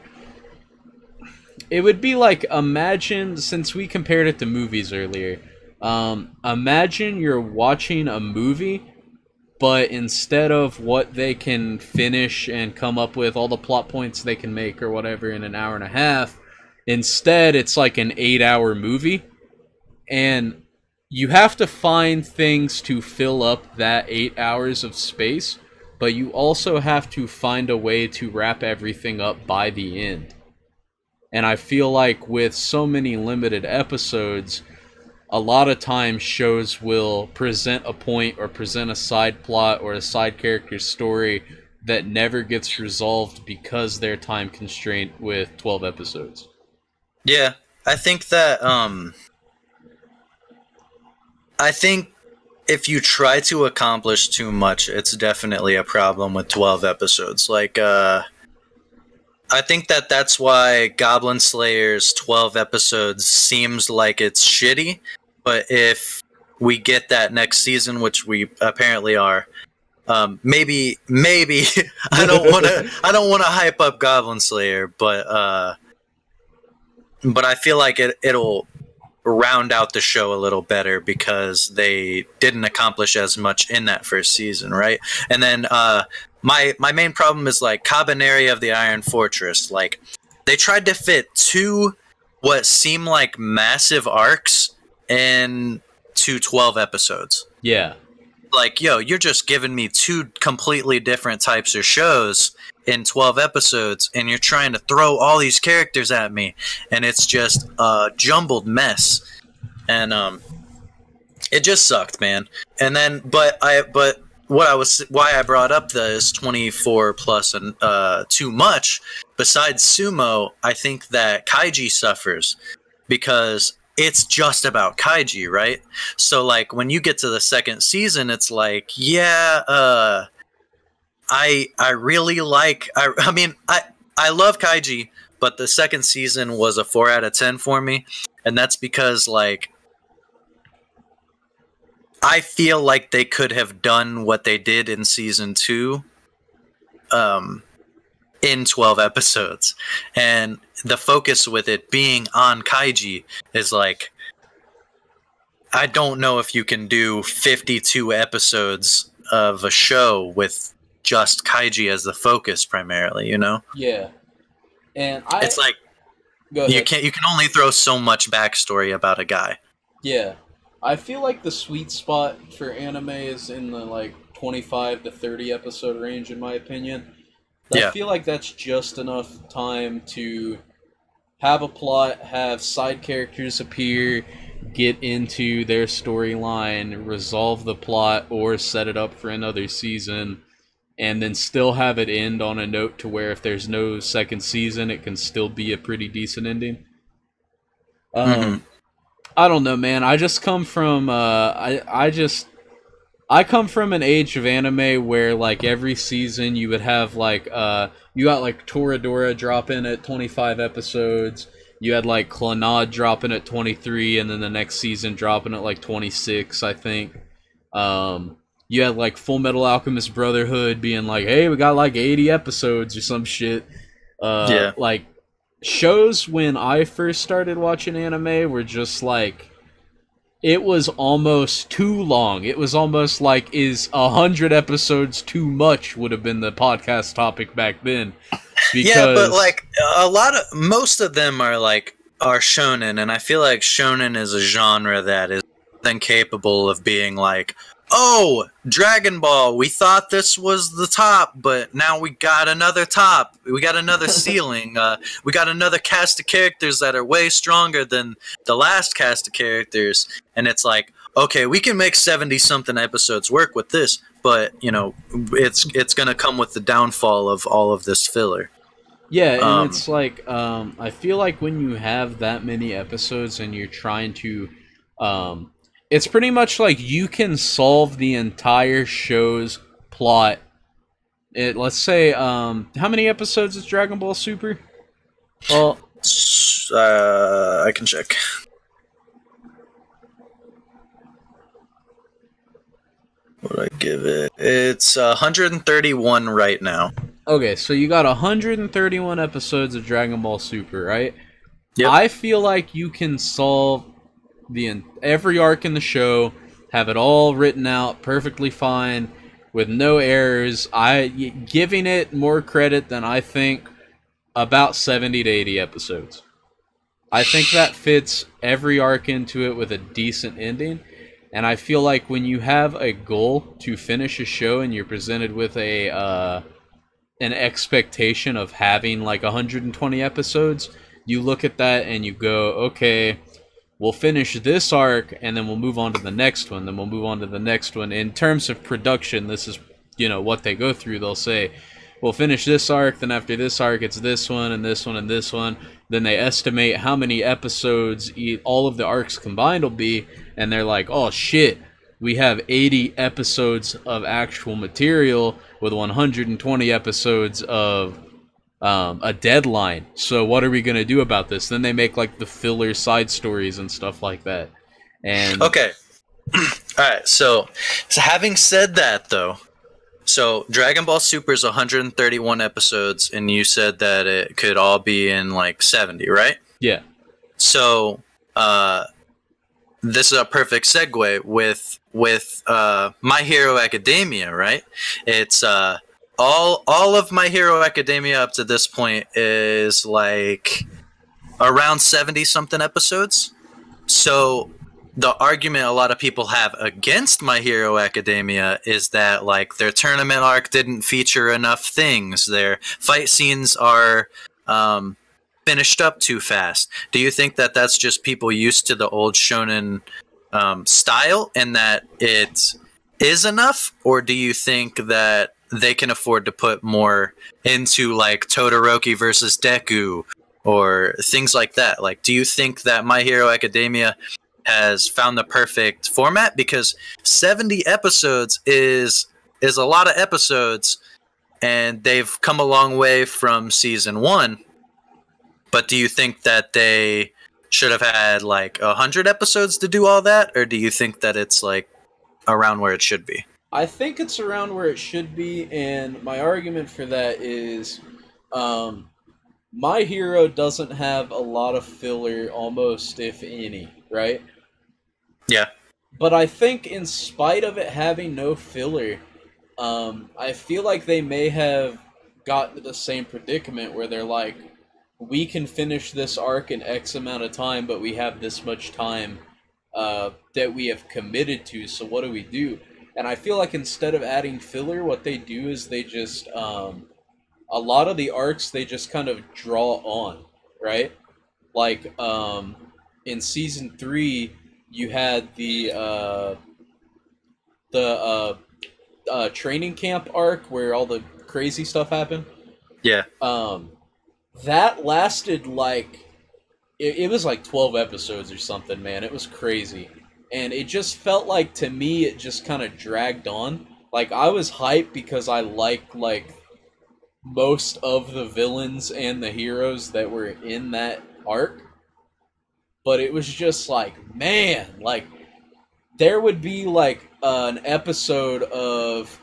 S2: It would be like, imagine, since we compared it to movies earlier, imagine you're watching a movie, but instead of what they can finish and come up with, all the plot points they can make or whatever in an hour and a half, instead it's like an 8-hour movie, and you have to find things to fill up that 8 hours of space, but you also have to find a way to wrap everything up by the end. And I feel like with so many limited episodes, a lot of times shows will present a point or present a side plot or a side character story that never gets resolved because they're time constrained with 12 episodes.
S1: Yeah, I think that I think if you try to accomplish too much, it's definitely a problem with 12 episodes. Like, I think that's why Goblin Slayer's 12 episodes seems like it's shitty, but if we get that next season, which we apparently are, maybe I don't want to hype up Goblin Slayer, but I feel like it'll round out the show a little better because they didn't accomplish as much in that first season, right? And then my main problem is like Cabaneri of the Iron Fortress. Like, they tried to fit two what seem like massive arcs into 12 episodes.
S2: Yeah.
S1: Like, yo, you're just giving me two completely different types of shows in 12 episodes, and you're trying to throw all these characters at me, and it's just a jumbled mess. And it just sucked, man. And then why I brought up this 24 plus and too much, besides Sumo, I think that Kaiji suffers because it's just about Kaiji, right? So like when you get to the second season, it's like, yeah, I really like, I mean, I love Kaiji, but the second season was a 4 out of 10 for me. And that's because, like, I feel like they could have done what they did in season 2 in 12 episodes. And the focus with it being on Kaiji is like, I don't know if you can do 52 episodes of a show with just Kaiji as the focus primarily, you know?
S2: Yeah. And
S1: it's like you can only throw so much backstory about a guy.
S2: Yeah. I feel like the sweet spot for anime is in the like 25 to 30 episode range, in my opinion. I feel like that's just enough time to have a plot, have side characters appear, get into their storyline, resolve the plot, or set it up for another season, and then still have it end on a note to where if there's no second season, it can still be a pretty decent ending. I don't know, man. I just come from I come from an age of anime where like every season you would have like you got like Toradora dropping at 25 episodes. You had like Clannad dropping at 23, and then the next season dropping at like 26, I think. You had like Full Metal Alchemist Brotherhood being like, hey, we got like 80 episodes or some shit.
S1: Yeah.
S2: Like shows when I first started watching anime were just like, it was almost too long. It was almost like, is 100 episodes too much would have been the podcast topic back then. Because,
S1: yeah, but like most of them are shonen, and I feel like shonen is a genre that is then capable of being like, oh, Dragon Ball, we thought this was the top, but now we got another top. We got another ceiling. We got another cast of characters that are way stronger than the last cast of characters. And it's like, okay, we can make 70-something episodes work with this, but, you know, it's going to come with the downfall of all of this filler.
S2: Yeah, and it's like, I feel like when you have that many episodes and you're trying to... it's pretty much like you can solve the entire show's plot. Let's say, how many episodes is Dragon Ball Super? Well,
S1: I can check. What would I give it? It's 131 right now.
S2: Okay, so you got 131 episodes of Dragon Ball Super, right?
S1: Yep.
S2: I feel like you can solve every arc in the show, have it all written out perfectly fine with no errors. Giving it more credit than I think about 70 to 80 episodes. I think that fits every arc into it with a decent ending. And I feel like when you have a goal to finish a show and you're presented with an expectation of having like 120 episodes, you look at that and you go, okay, we'll finish this arc, and then we'll move on to the next one, then we'll move on to the next one. In terms of production, this is, you know, what they go through. They'll say, we'll finish this arc, then after this arc, it's this one, and this one, and this one. Then they estimate how many episodes all of the arcs combined will be, and they're like, oh shit, we have 80 episodes of actual material with 120 episodes of a deadline. So what are we going to do about this? Then they make like the filler side stories and stuff like that. And
S1: okay. All right. So having said that though, so Dragon Ball Super is 131 episodes, and you said that it could all be in like 70, right?
S2: Yeah.
S1: So this is a perfect segue with My Hero Academia, right? It's all of My Hero Academia up to this point is like around 70-something episodes. So the argument a lot of people have against My Hero Academia is that like their tournament arc didn't feature enough things. Their fight scenes are finished up too fast. Do you think that that's just people used to the old shonen style and that it is enough? Or do you think that they can afford to put more into like Todoroki versus Deku or things like that? Like, do you think that My Hero Academia has found the perfect format? Because 70 episodes is a lot of episodes, and they've come a long way from season 1. But do you think that they should have had like 100 episodes to do all that? Or do you think that it's like around where it should be?
S2: I think it's around where it should be, and my argument for that is My Hero doesn't have a lot of filler, almost if any, right?
S1: Yeah.
S2: But I think in spite of it having no filler, I feel like they may have gotten to the same predicament where they're like, we can finish this arc in X amount of time, but we have this much time that we have committed to, so what do we do? And I feel like instead of adding filler, what they do is they just, a lot of the arcs they just kind of draw on, right? Like in season 3, you had the training camp arc where all the crazy stuff happened.
S1: Yeah.
S2: That lasted like it was like 12 episodes or something, man. It was crazy. And it just felt like, to me, it just kind of dragged on. Like, I was hyped because I like most of the villains and the heroes that were in that arc. But it was just like, man, like, there would be like an episode of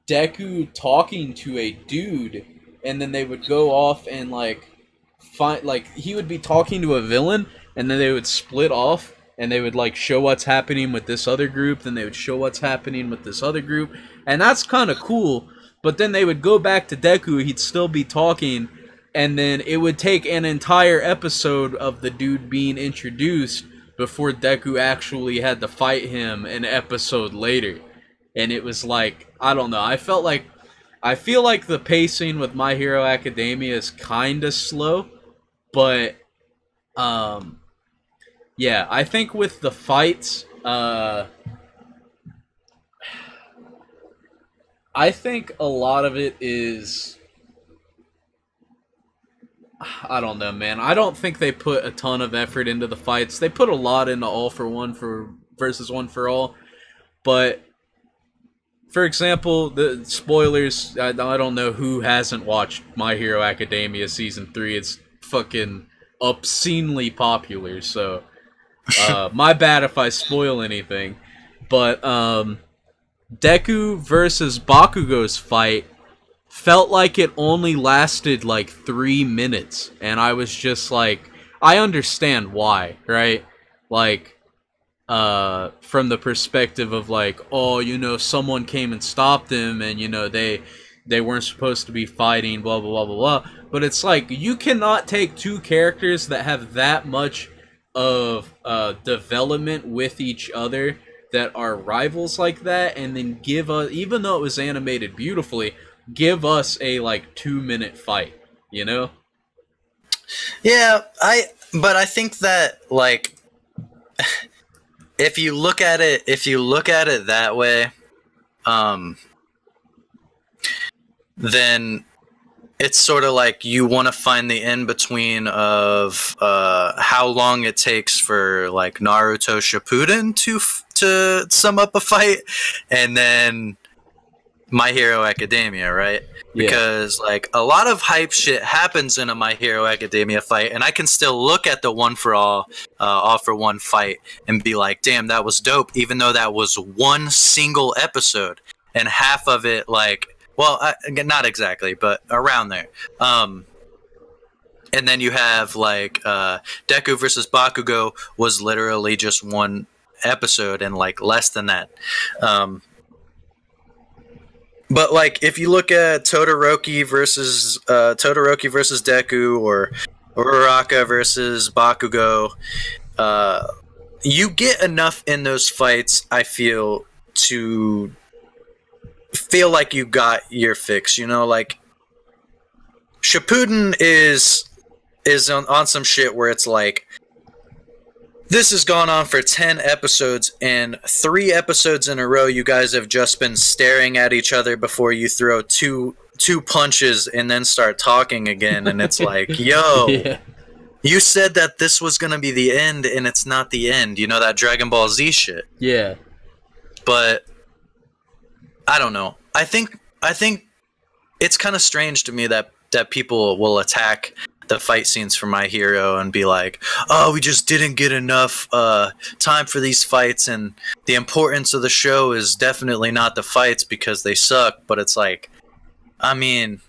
S2: Deku talking to a dude, and then they would go off and like find, like, he would be talking to a villain, and then they would split off, and they would like show what's happening with this other group, then they would show what's happening with this other group, and that's kind of cool. But then they would go back to Deku, he'd still be talking, and then it would take an entire episode of the dude being introduced before Deku actually had to fight him an episode later. And it was like, I don't know, I feel like the pacing with My Hero Academia is kind of slow, but yeah, I think with the fights, I think a lot of it is, I don't know, man. I don't think they put a ton of effort into the fights. They put a lot into All for One versus One for All, but for example, the spoilers, I don't know who hasn't watched My Hero Academia Season 3. It's fucking obscenely popular, so my bad if I spoil anything. But Deku versus Bakugo's fight felt like it only lasted like 3 minutes, and I was just like, I understand why, right? Like, from the perspective of like, oh, you know, someone came and stopped him, and you know, they weren't supposed to be fighting, blah blah blah blah blah. But it's like, you cannot take two characters that have that much of development with each other, that are rivals like that, and then give us, even though it was animated beautifully, give us a like 2-minute fight, you know?
S1: Yeah, but I think that, like, if you look at it that way, then it's sort of like you want to find the in between of how long it takes for like Naruto Shippuden to sum up a fight, and then My Hero Academia, right?
S2: Yeah.
S1: Because like a lot of hype shit happens in a My Hero Academia fight, and I can still look at the All for One fight and be like, damn, that was dope, even though that was one single episode, and half of it, like, well, not exactly, but around there. And then you have like Deku versus Bakugo was literally just one episode and like less than that. But like, if you look at Todoroki versus Deku, or Uraraka versus Bakugo, you get enough in those fights, I feel, to feel like you got your fix. You know, like Shippuden is on some shit where it's like, this has gone on for 10 episodes, and 3 episodes in a row you guys have just been staring at each other before you throw two punches and then start talking again, and it's like, yo, yeah, you said that this was going to be the end, and it's not the end. You know, that Dragon Ball Z shit.
S2: Yeah.
S1: But I don't know. I think it's kind of strange to me that people will attack the fight scenes for My Hero and be like, oh, we just didn't get enough time for these fights, and the importance of the show is definitely not the fights because they suck. But it's like, I mean,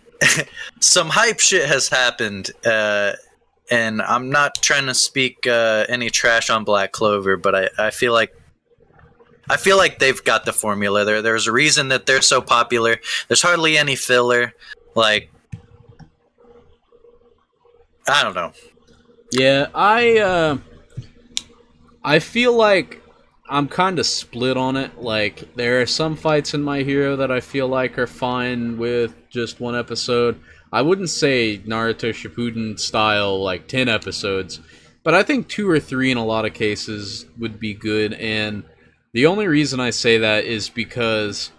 S1: some hype shit has happened, and I'm not trying to speak any trash on Black Clover, but I feel like they've got the formula. There's a reason that they're so popular. There's hardly any filler. Like, I don't know.
S2: Yeah, I feel like I'm kind of split on it. Like, there are some fights in My Hero that I feel like are fine with just one episode. I wouldn't say Naruto Shippuden style, like 10 episodes, but I think 2 or 3 in a lot of cases would be good. And the only reason I say that is because,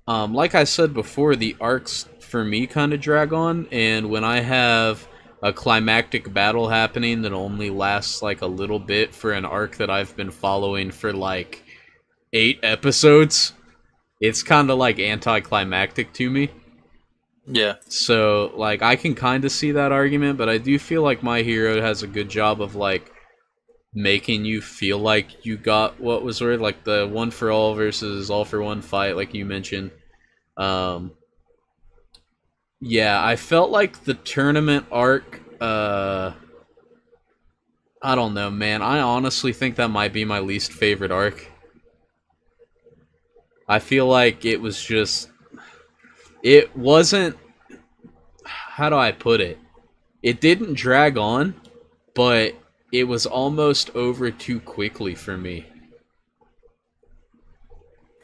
S2: like I said before, the arcs for me kind of drag on, and when I have a climactic battle happening that only lasts like a little bit for an arc that I've been following for like 8 episodes, it's kind of like anticlimactic to me.
S1: Yeah.
S2: So, like, I can kind of see that argument, but I do feel like My Hero has a good job of, like, making you feel like you got what was worth, like the One for All versus All for One fight, like you mentioned. Yeah, I felt like the tournament arc, I don't know, man. I honestly think that might be my least favorite arc. I feel like it was just... It wasn't... How do I put it? It didn't drag on, but it was almost over too quickly for me.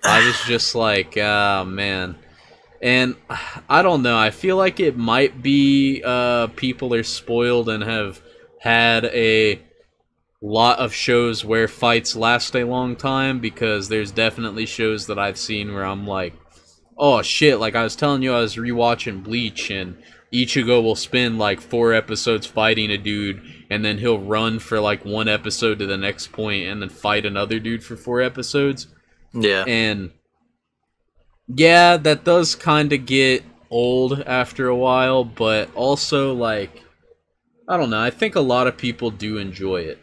S2: I was just like, ah, man. And I don't know, I feel like it might be people are spoiled and have had a lot of shows where fights last a long time, because there's definitely shows that I've seen where I'm like, oh shit, like I was telling you, I was rewatching Bleach, and Ichigo will spend like 4 episodes fighting a dude, and then he'll run for like 1 episode to the next point, and then fight another dude for 4 episodes.
S1: Yeah.
S2: And yeah, that does kind of get old after a while, but also, like, I don't know, I think a lot of people do enjoy it,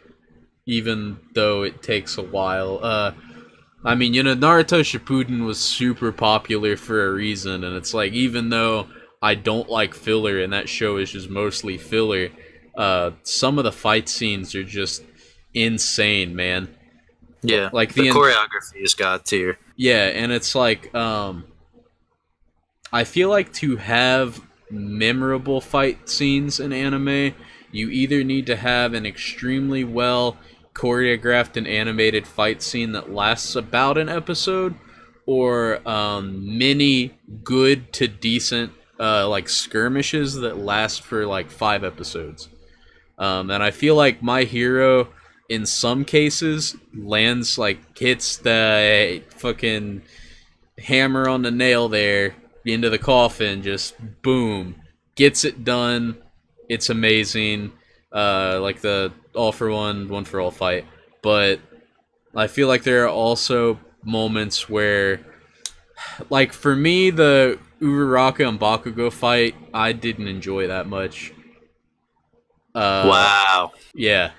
S2: even though it takes a while. I mean, you know, Naruto Shippuden was super popular for a reason, and it's like, even though I don't like filler, and that show is just mostly filler, some of the fight scenes are just insane, man.
S1: Yeah,
S2: like
S1: the choreography is god tier.
S2: Yeah, and it's like, I feel like to have memorable fight scenes in anime, you either need to have an extremely well choreographed and animated fight scene that lasts about an episode, or many good to decent like skirmishes that last for like 5 episodes. And I feel like My Hero, in some cases, lands, like, hits the fucking hammer on the nail there into the coffin, just boom, gets it done. It's amazing, like the All for One, One for All fight. But I feel like there are also moments where, like, for me, the Uraraka and Bakugo fight, I didn't enjoy that much.
S1: Wow.
S2: Yeah.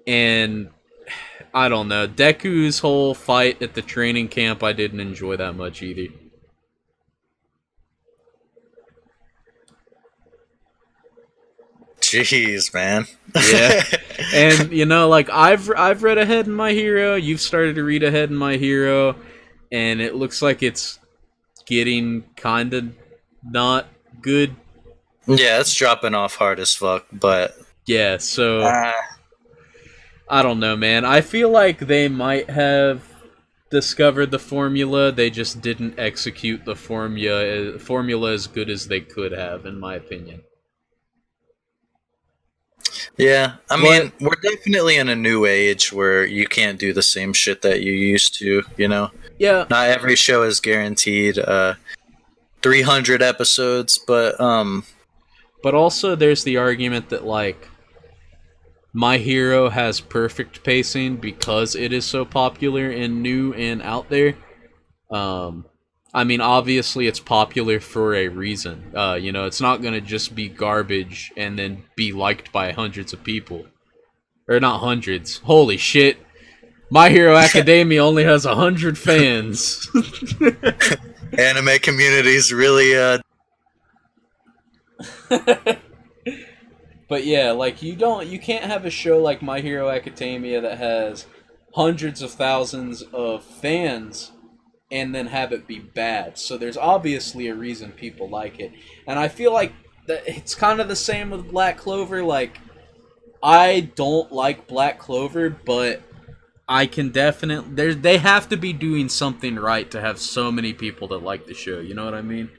S2: And I don't know, Deku's whole fight at the training camp, I didn't enjoy that much either.
S1: Jeez, man.
S2: Yeah. And you know, like, I've read ahead in My Hero, you've started to read ahead in My Hero, and it looks like it's getting kind of not good.
S1: Yeah, it's dropping off hard as fuck, but
S2: yeah, so I don't know, man. I feel like they might have discovered the formula, they just didn't execute the formula as good as they could have, in my opinion.
S1: Yeah, I mean, we're definitely in a new age where you can't do the same shit that you used to, you know?
S2: Yeah.
S1: Not every show is guaranteed 300 episodes, but
S2: also there's the argument that, like, My Hero has perfect pacing because it is so popular and new and out there. I mean, obviously it's popular for a reason. You know, it's not gonna just be garbage and then be liked by hundreds of people. Or not hundreds. Holy shit. My Hero Academia only has 100 fans.
S1: Anime community's really
S2: But yeah, like, you can't have a show like My Hero Academia that has hundreds of thousands of fans and then have it be bad. So there's obviously a reason people like it. And I feel like that it's kind of the same with Black Clover. Like, I don't like Black Clover, but I can definitely... They have to be doing something right to have so many people that like the show, you know what I mean?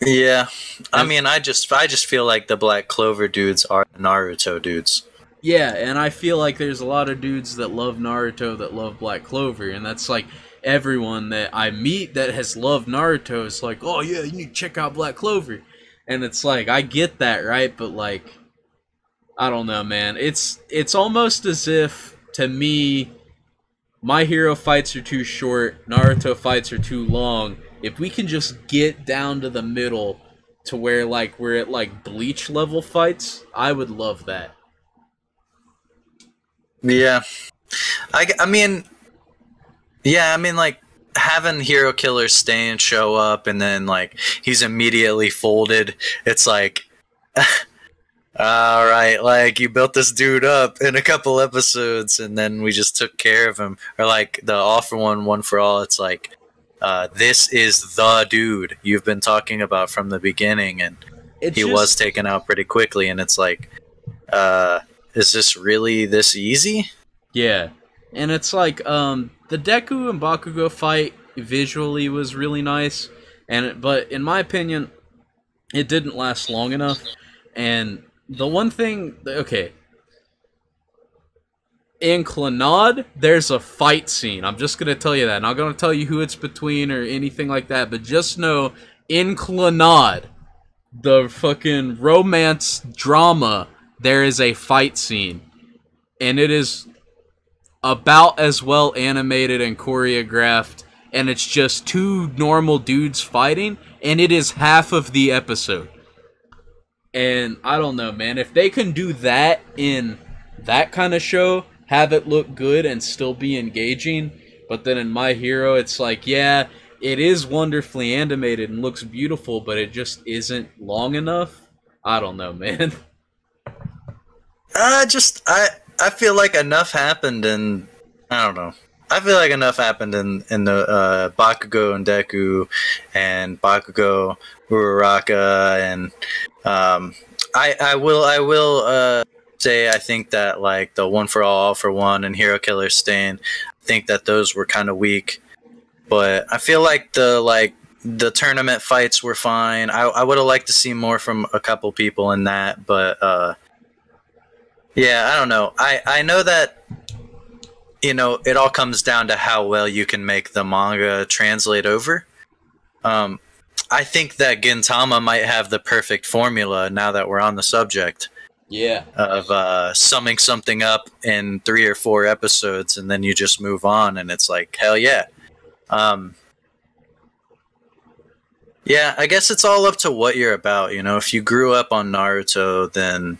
S1: Yeah, I mean, I just feel like the Black Clover dudes are Naruto dudes.
S2: Yeah, and I feel like there's a lot of dudes that love Naruto that love Black Clover, and that's like everyone that I meet that has loved Naruto is like, oh yeah, you need to check out Black Clover. And it's like, I get that, right? But like, I don't know, man. It's almost as if, to me, My Hero fights are too short, Naruto fights are too long. If we can just get down to the middle to where like we're at like Bleach level fights, I would love that.
S1: Yeah, I mean, yeah, I mean, like having Hero Killer Stain show up and then like he's immediately folded. It's like, all right, like you built this dude up in a couple episodes and then we just took care of him. Or like the All for One for All. It's like, this is the dude you've been talking about from the beginning, and he was taken out pretty quickly. And it's like, is this really this easy?
S2: Yeah. And it's like, the Deku and Bakugo fight visually was really nice, but in my opinion, it didn't last long enough. And the one thing, okay, in Clannad, there's a fight scene. I'm just gonna tell you that. Not gonna tell you who it's between or anything like that, but just know, in Clannad, the fucking romance drama, there is a fight scene. And it is about as well animated and choreographed, and it's just two normal dudes fighting, and it is half of the episode. And I don't know, man, if they can do that in that kind of show, have it look good and still be engaging, but then in My Hero, it's like, yeah, it is wonderfully animated and looks beautiful, but it just isn't long enough. I don't know, man.
S1: I feel like enough happened in, I don't know. I feel like enough happened in the Bakugo and Deku and Bakugo Uraraka, and I will say I think that like the One for All for One and Hero Killer Stain, I think that those were kind of weak, but I feel like the tournament fights were fine. I would have liked to see more from a couple people in that, but yeah, I don't know. I know that, you know, it all comes down to how well you can make the manga translate over. I think that Gintama might have the perfect formula now that we're on the subject.
S2: Yeah.
S1: Of summing something up in 3 or 4 episodes and then you just move on and it's like, hell yeah. Yeah, I guess it's all up to what you're about. You know, if you grew up on Naruto, then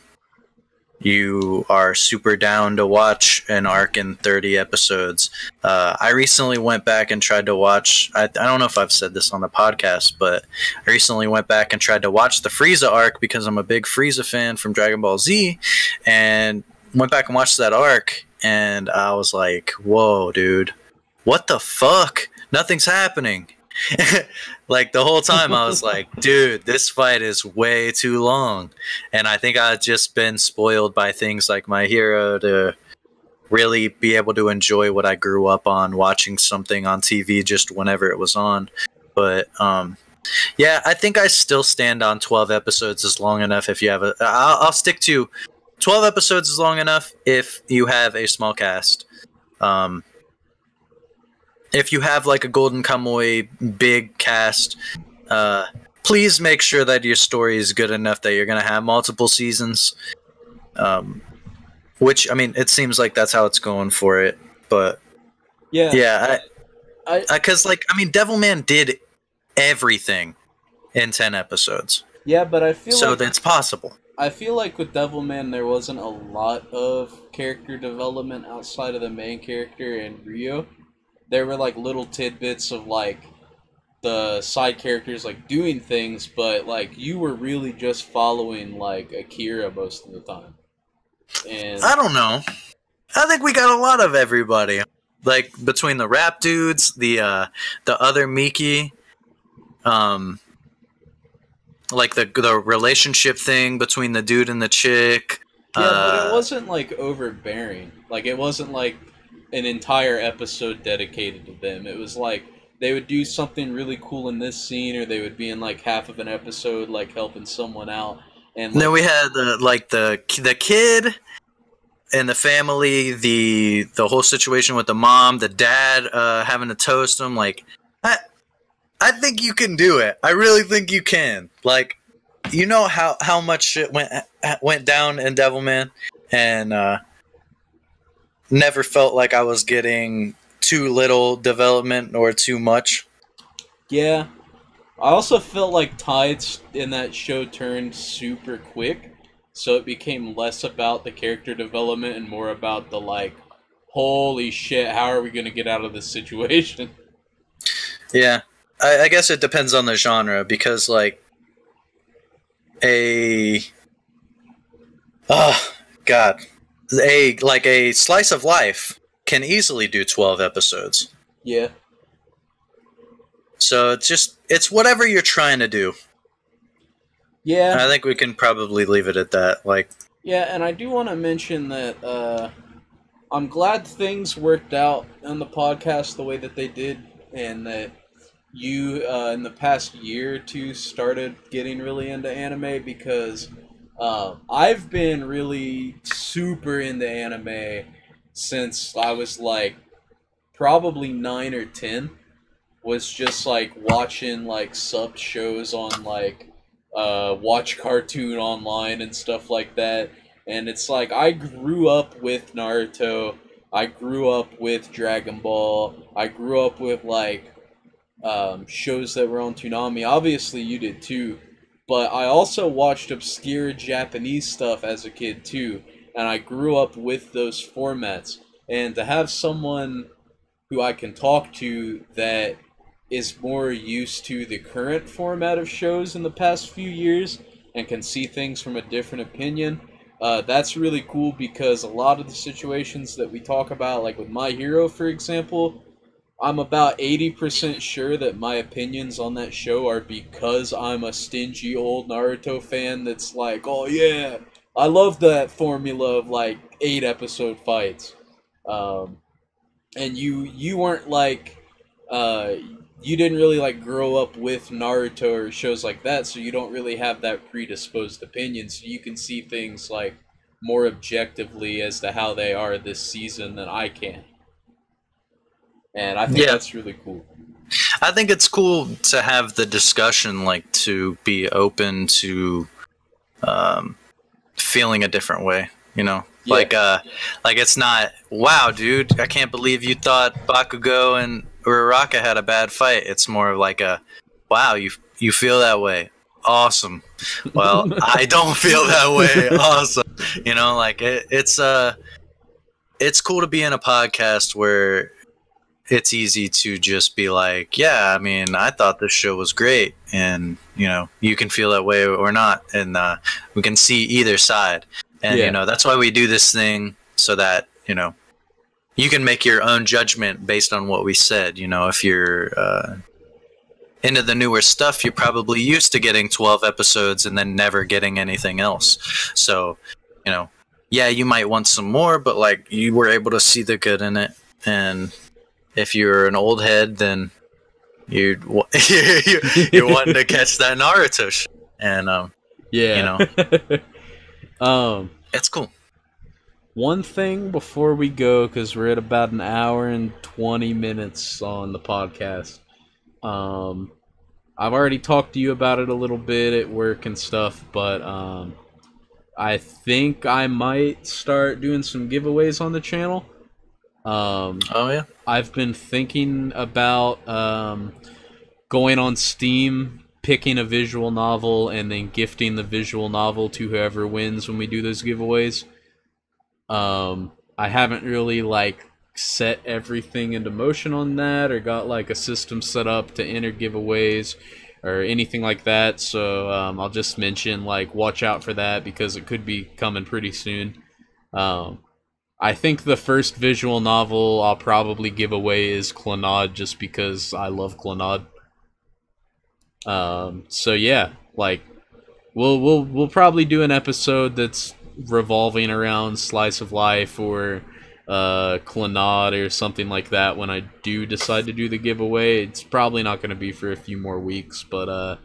S1: you are super down to watch an arc in 30 episodes. I recently went back and tried to watch, I don't know if I've said this on the podcast, but I recently went back and tried to watch the Frieza arc because I'm a big Frieza fan from Dragon Ball Z, and went back and watched that arc, and I was like, whoa, dude, what the fuck? Nothing's happening. Like the whole time I was like, dude, this fight is way too long. And I think I've just been spoiled by things like My Hero to really be able to enjoy what I grew up on, watching something on TV just whenever it was on. But yeah, I think I still stand on 12 episodes is long enough. If you have I'll stick to 12 episodes is long enough if you have a small cast. If you have like a Golden Kamuy big cast, please make sure that your story is good enough that you're going to have multiple seasons. Which, I mean, it seems like that's how it's going for it. But yeah, because like, I mean, Devilman did everything in 10 episodes.
S2: Yeah, but I feel
S1: so that's possible.
S2: I feel like with Devilman, there wasn't a lot of character development outside of the main character and Rio. There were like little tidbits of like the side characters like doing things, but like you were really just following like Akira most of the time. And
S1: I don't know. I think we got a lot of everybody. Like between the rap dudes, the other Miki, like the relationship thing between the dude and the chick.
S2: Yeah, but it wasn't like overbearing. Like it wasn't like an entire episode dedicated to them. It was like they would do something really cool in this scene, or they would be in like half of an episode, like helping someone out. And like,
S1: then we had the kid and the family, the whole situation with the mom, the dad having to toast him. Like, I think you can do it. I really think you can. Like, you know how much shit went down in Devilman, and never felt like I was getting too little development or too much.
S2: yeah. I also felt like tides in that show turned super quick, so it became less about the character development and more about the like, holy shit, how are we gonna get out of this situation?
S1: Yeah, I guess it depends on the genre, because like God, a slice of life can easily do 12 episodes.
S2: Yeah.
S1: So it's whatever you're trying to do.
S2: Yeah.
S1: I think we can probably leave it at that. Like,
S2: yeah, and I do want to mention that I'm glad things worked out on the podcast the way that they did, and that you, in the past year or two, started getting really into anime, because I've been really super into anime since I was like probably 9 or 10. Was just like watching like sub shows on like Watch Cartoon Online and stuff like that. And it's like I grew up with Naruto, I grew up with Dragon Ball, I grew up with like shows that were on Toonami. Obviously you did too, but I also watched obscure Japanese stuff as a kid too, and I grew up with those formats. And to have someone who I can talk to that is more used to the current format of shows in the past few years and can see things from a different opinion, that's really cool, because a lot of the situations that we talk about, like with My Hero, for example, I'm about 80% sure that my opinions on that show are because I'm a stingy old Naruto fan that's like, oh yeah, I love that formula of like 8-episode fights. And you weren't like, you didn't really like grow up with Naruto or shows like that, so you don't really have that predisposed opinion, so you can see things like more objectively as to how they are this season than I can. And I think that's really cool.
S1: I think it's cool to have the discussion, like to be open to feeling a different way, you know? Yeah. Like it's not, wow, dude, I can't believe you thought Bakugo and Uraraka had a bad fight. It's more of like a, wow, you feel that way. Awesome. Well, I don't feel that way. Awesome. You know, like it's cool to be in a podcast where it's easy to just be like, yeah, I mean, I thought this show was great, and you know, you can feel that way or not, and we can see either side. And you know, that's why we do this thing, so that, you know, you can make your own judgment based on what we said. You know, if you're into the newer stuff, you're probably used to getting 12 episodes and then never getting anything else. So, you know, yeah, you might want some more, but like you were able to see the good in it. And if you're an old head, then you're wanting to catch that Naruto shit. And you know, it's cool.
S2: One thing before we go, because we're at about an hour and 20 minutes on the podcast. I've already talked to you about it a little bit at work and stuff, but I think I might start doing some giveaways on the channel.
S1: Oh yeah.
S2: I've been thinking about going on Steam, picking a visual novel, and then gifting the visual novel to whoever wins when we do those giveaways. I haven't really like set everything into motion on that, or got like a system set up to enter giveaways or anything like that, so I'll just mention like watch out for that, because it could be coming pretty soon. I think the first visual novel I'll probably give away is Clannad, just because I love Clannad. So yeah, like we'll probably do an episode that's revolving around slice of life or
S3: Clannad or something like that when I do decide to do the giveaway. It's probably not going to be for a few more weeks, but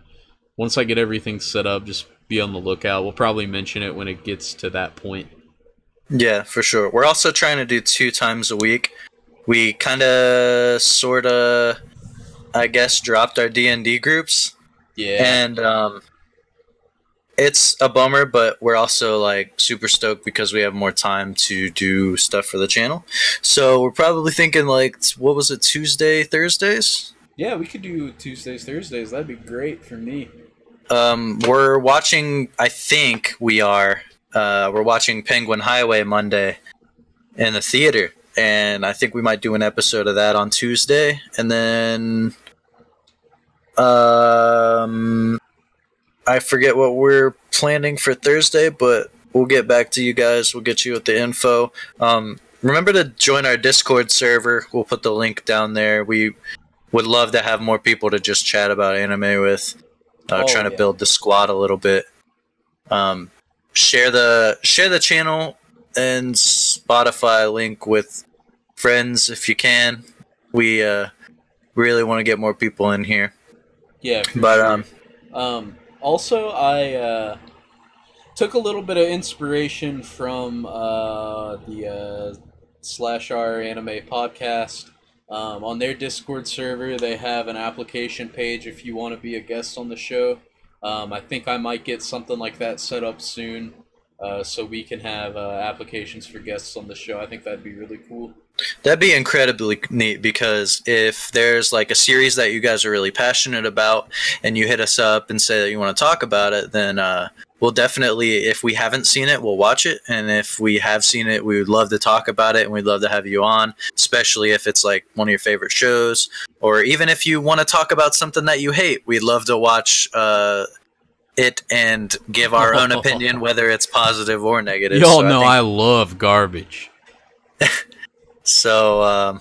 S3: once I get everything set up, just be on the lookout. We'll probably mention it when it gets to that point.
S1: Yeah, for sure. We're also trying to do 2 times a week. We kind of, sort of, I guess, dropped our D&D groups.
S3: Yeah.
S1: And it's a bummer, but we're also like super stoked because we have more time to do stuff for the channel. So we're probably thinking like, what was it, Tuesday, Thursdays?
S2: Yeah, we could do Tuesdays, Thursdays. That'd be great for me.
S1: We're watching, I think we're watching Penguin Highway Monday in the theater. And I think we might do an episode of that on Tuesday. And then I forget what we're planning for Thursday, but we'll get back to you guys. We'll get you with the info. Remember to join our Discord server. We'll put the link down there. We would love to have more people to just chat about anime with. Trying to build the squad a little bit. Share the channel and Spotify link with friends if you can. We really want to get more people in here.
S2: Yeah, for sure. Also, I took a little bit of inspiration from the /r anime podcast. On their Discord server, they have an application page if you want to be a guest on the show. I think I might get something like that set up soon, so we can have applications for guests on the show. I think that'd be really cool.
S1: That'd be incredibly neat, because if there's like a series that you guys are really passionate about and you hit us up and say that you want to talk about it, then we'll definitely, if we haven't seen it, we'll watch it. And if we have seen it, we would love to talk about it, and we'd love to have you on, especially if it's like one of your favorite shows, or even if you want to talk about something that you hate, we'd love to watch it and give our own opinion, whether it's positive or negative.
S3: Y'all know I love garbage.
S1: So,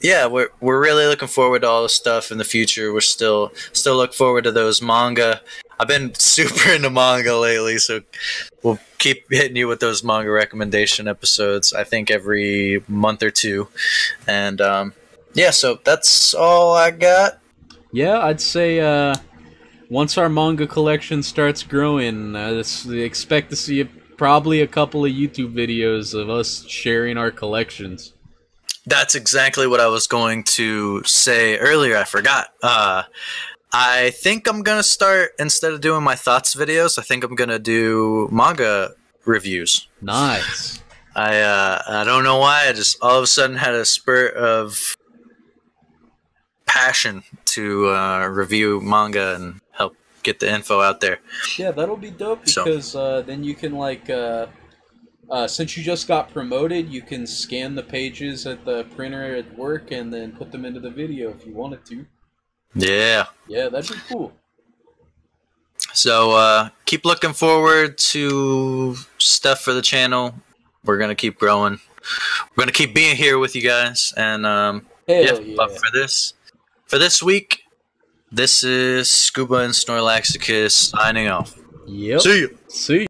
S1: yeah, we're really looking forward to all this stuff in the future. We're still look forward to those manga. I've been super into manga lately, so we'll keep hitting you with those manga recommendation episodes, I think every month or two. And, yeah, so that's all I got.
S3: Yeah, I'd say once our manga collection starts growing, expect to see probably a couple of YouTube videos of us sharing our collections.
S1: That's exactly what I was going to say earlier. I forgot. I think I'm going to start, instead of doing my thoughts videos, I think I'm going to do manga reviews.
S3: Nice.
S1: I don't know why. I just all of a sudden had a spurt of passion to review manga and help get the info out there.
S2: Yeah, that'll be dope, because then you can, like, since you just got promoted, you can scan the pages at the printer at work and then put them into the video if you wanted to.
S1: Yeah.
S2: Yeah, that'd be cool.
S1: So keep looking forward to stuff for the channel. We're going to keep growing. We're going to keep being here with you guys. And but for this week, this is Scuba and Snorlaxicus signing off.
S3: Yep.
S1: See you.
S3: See you.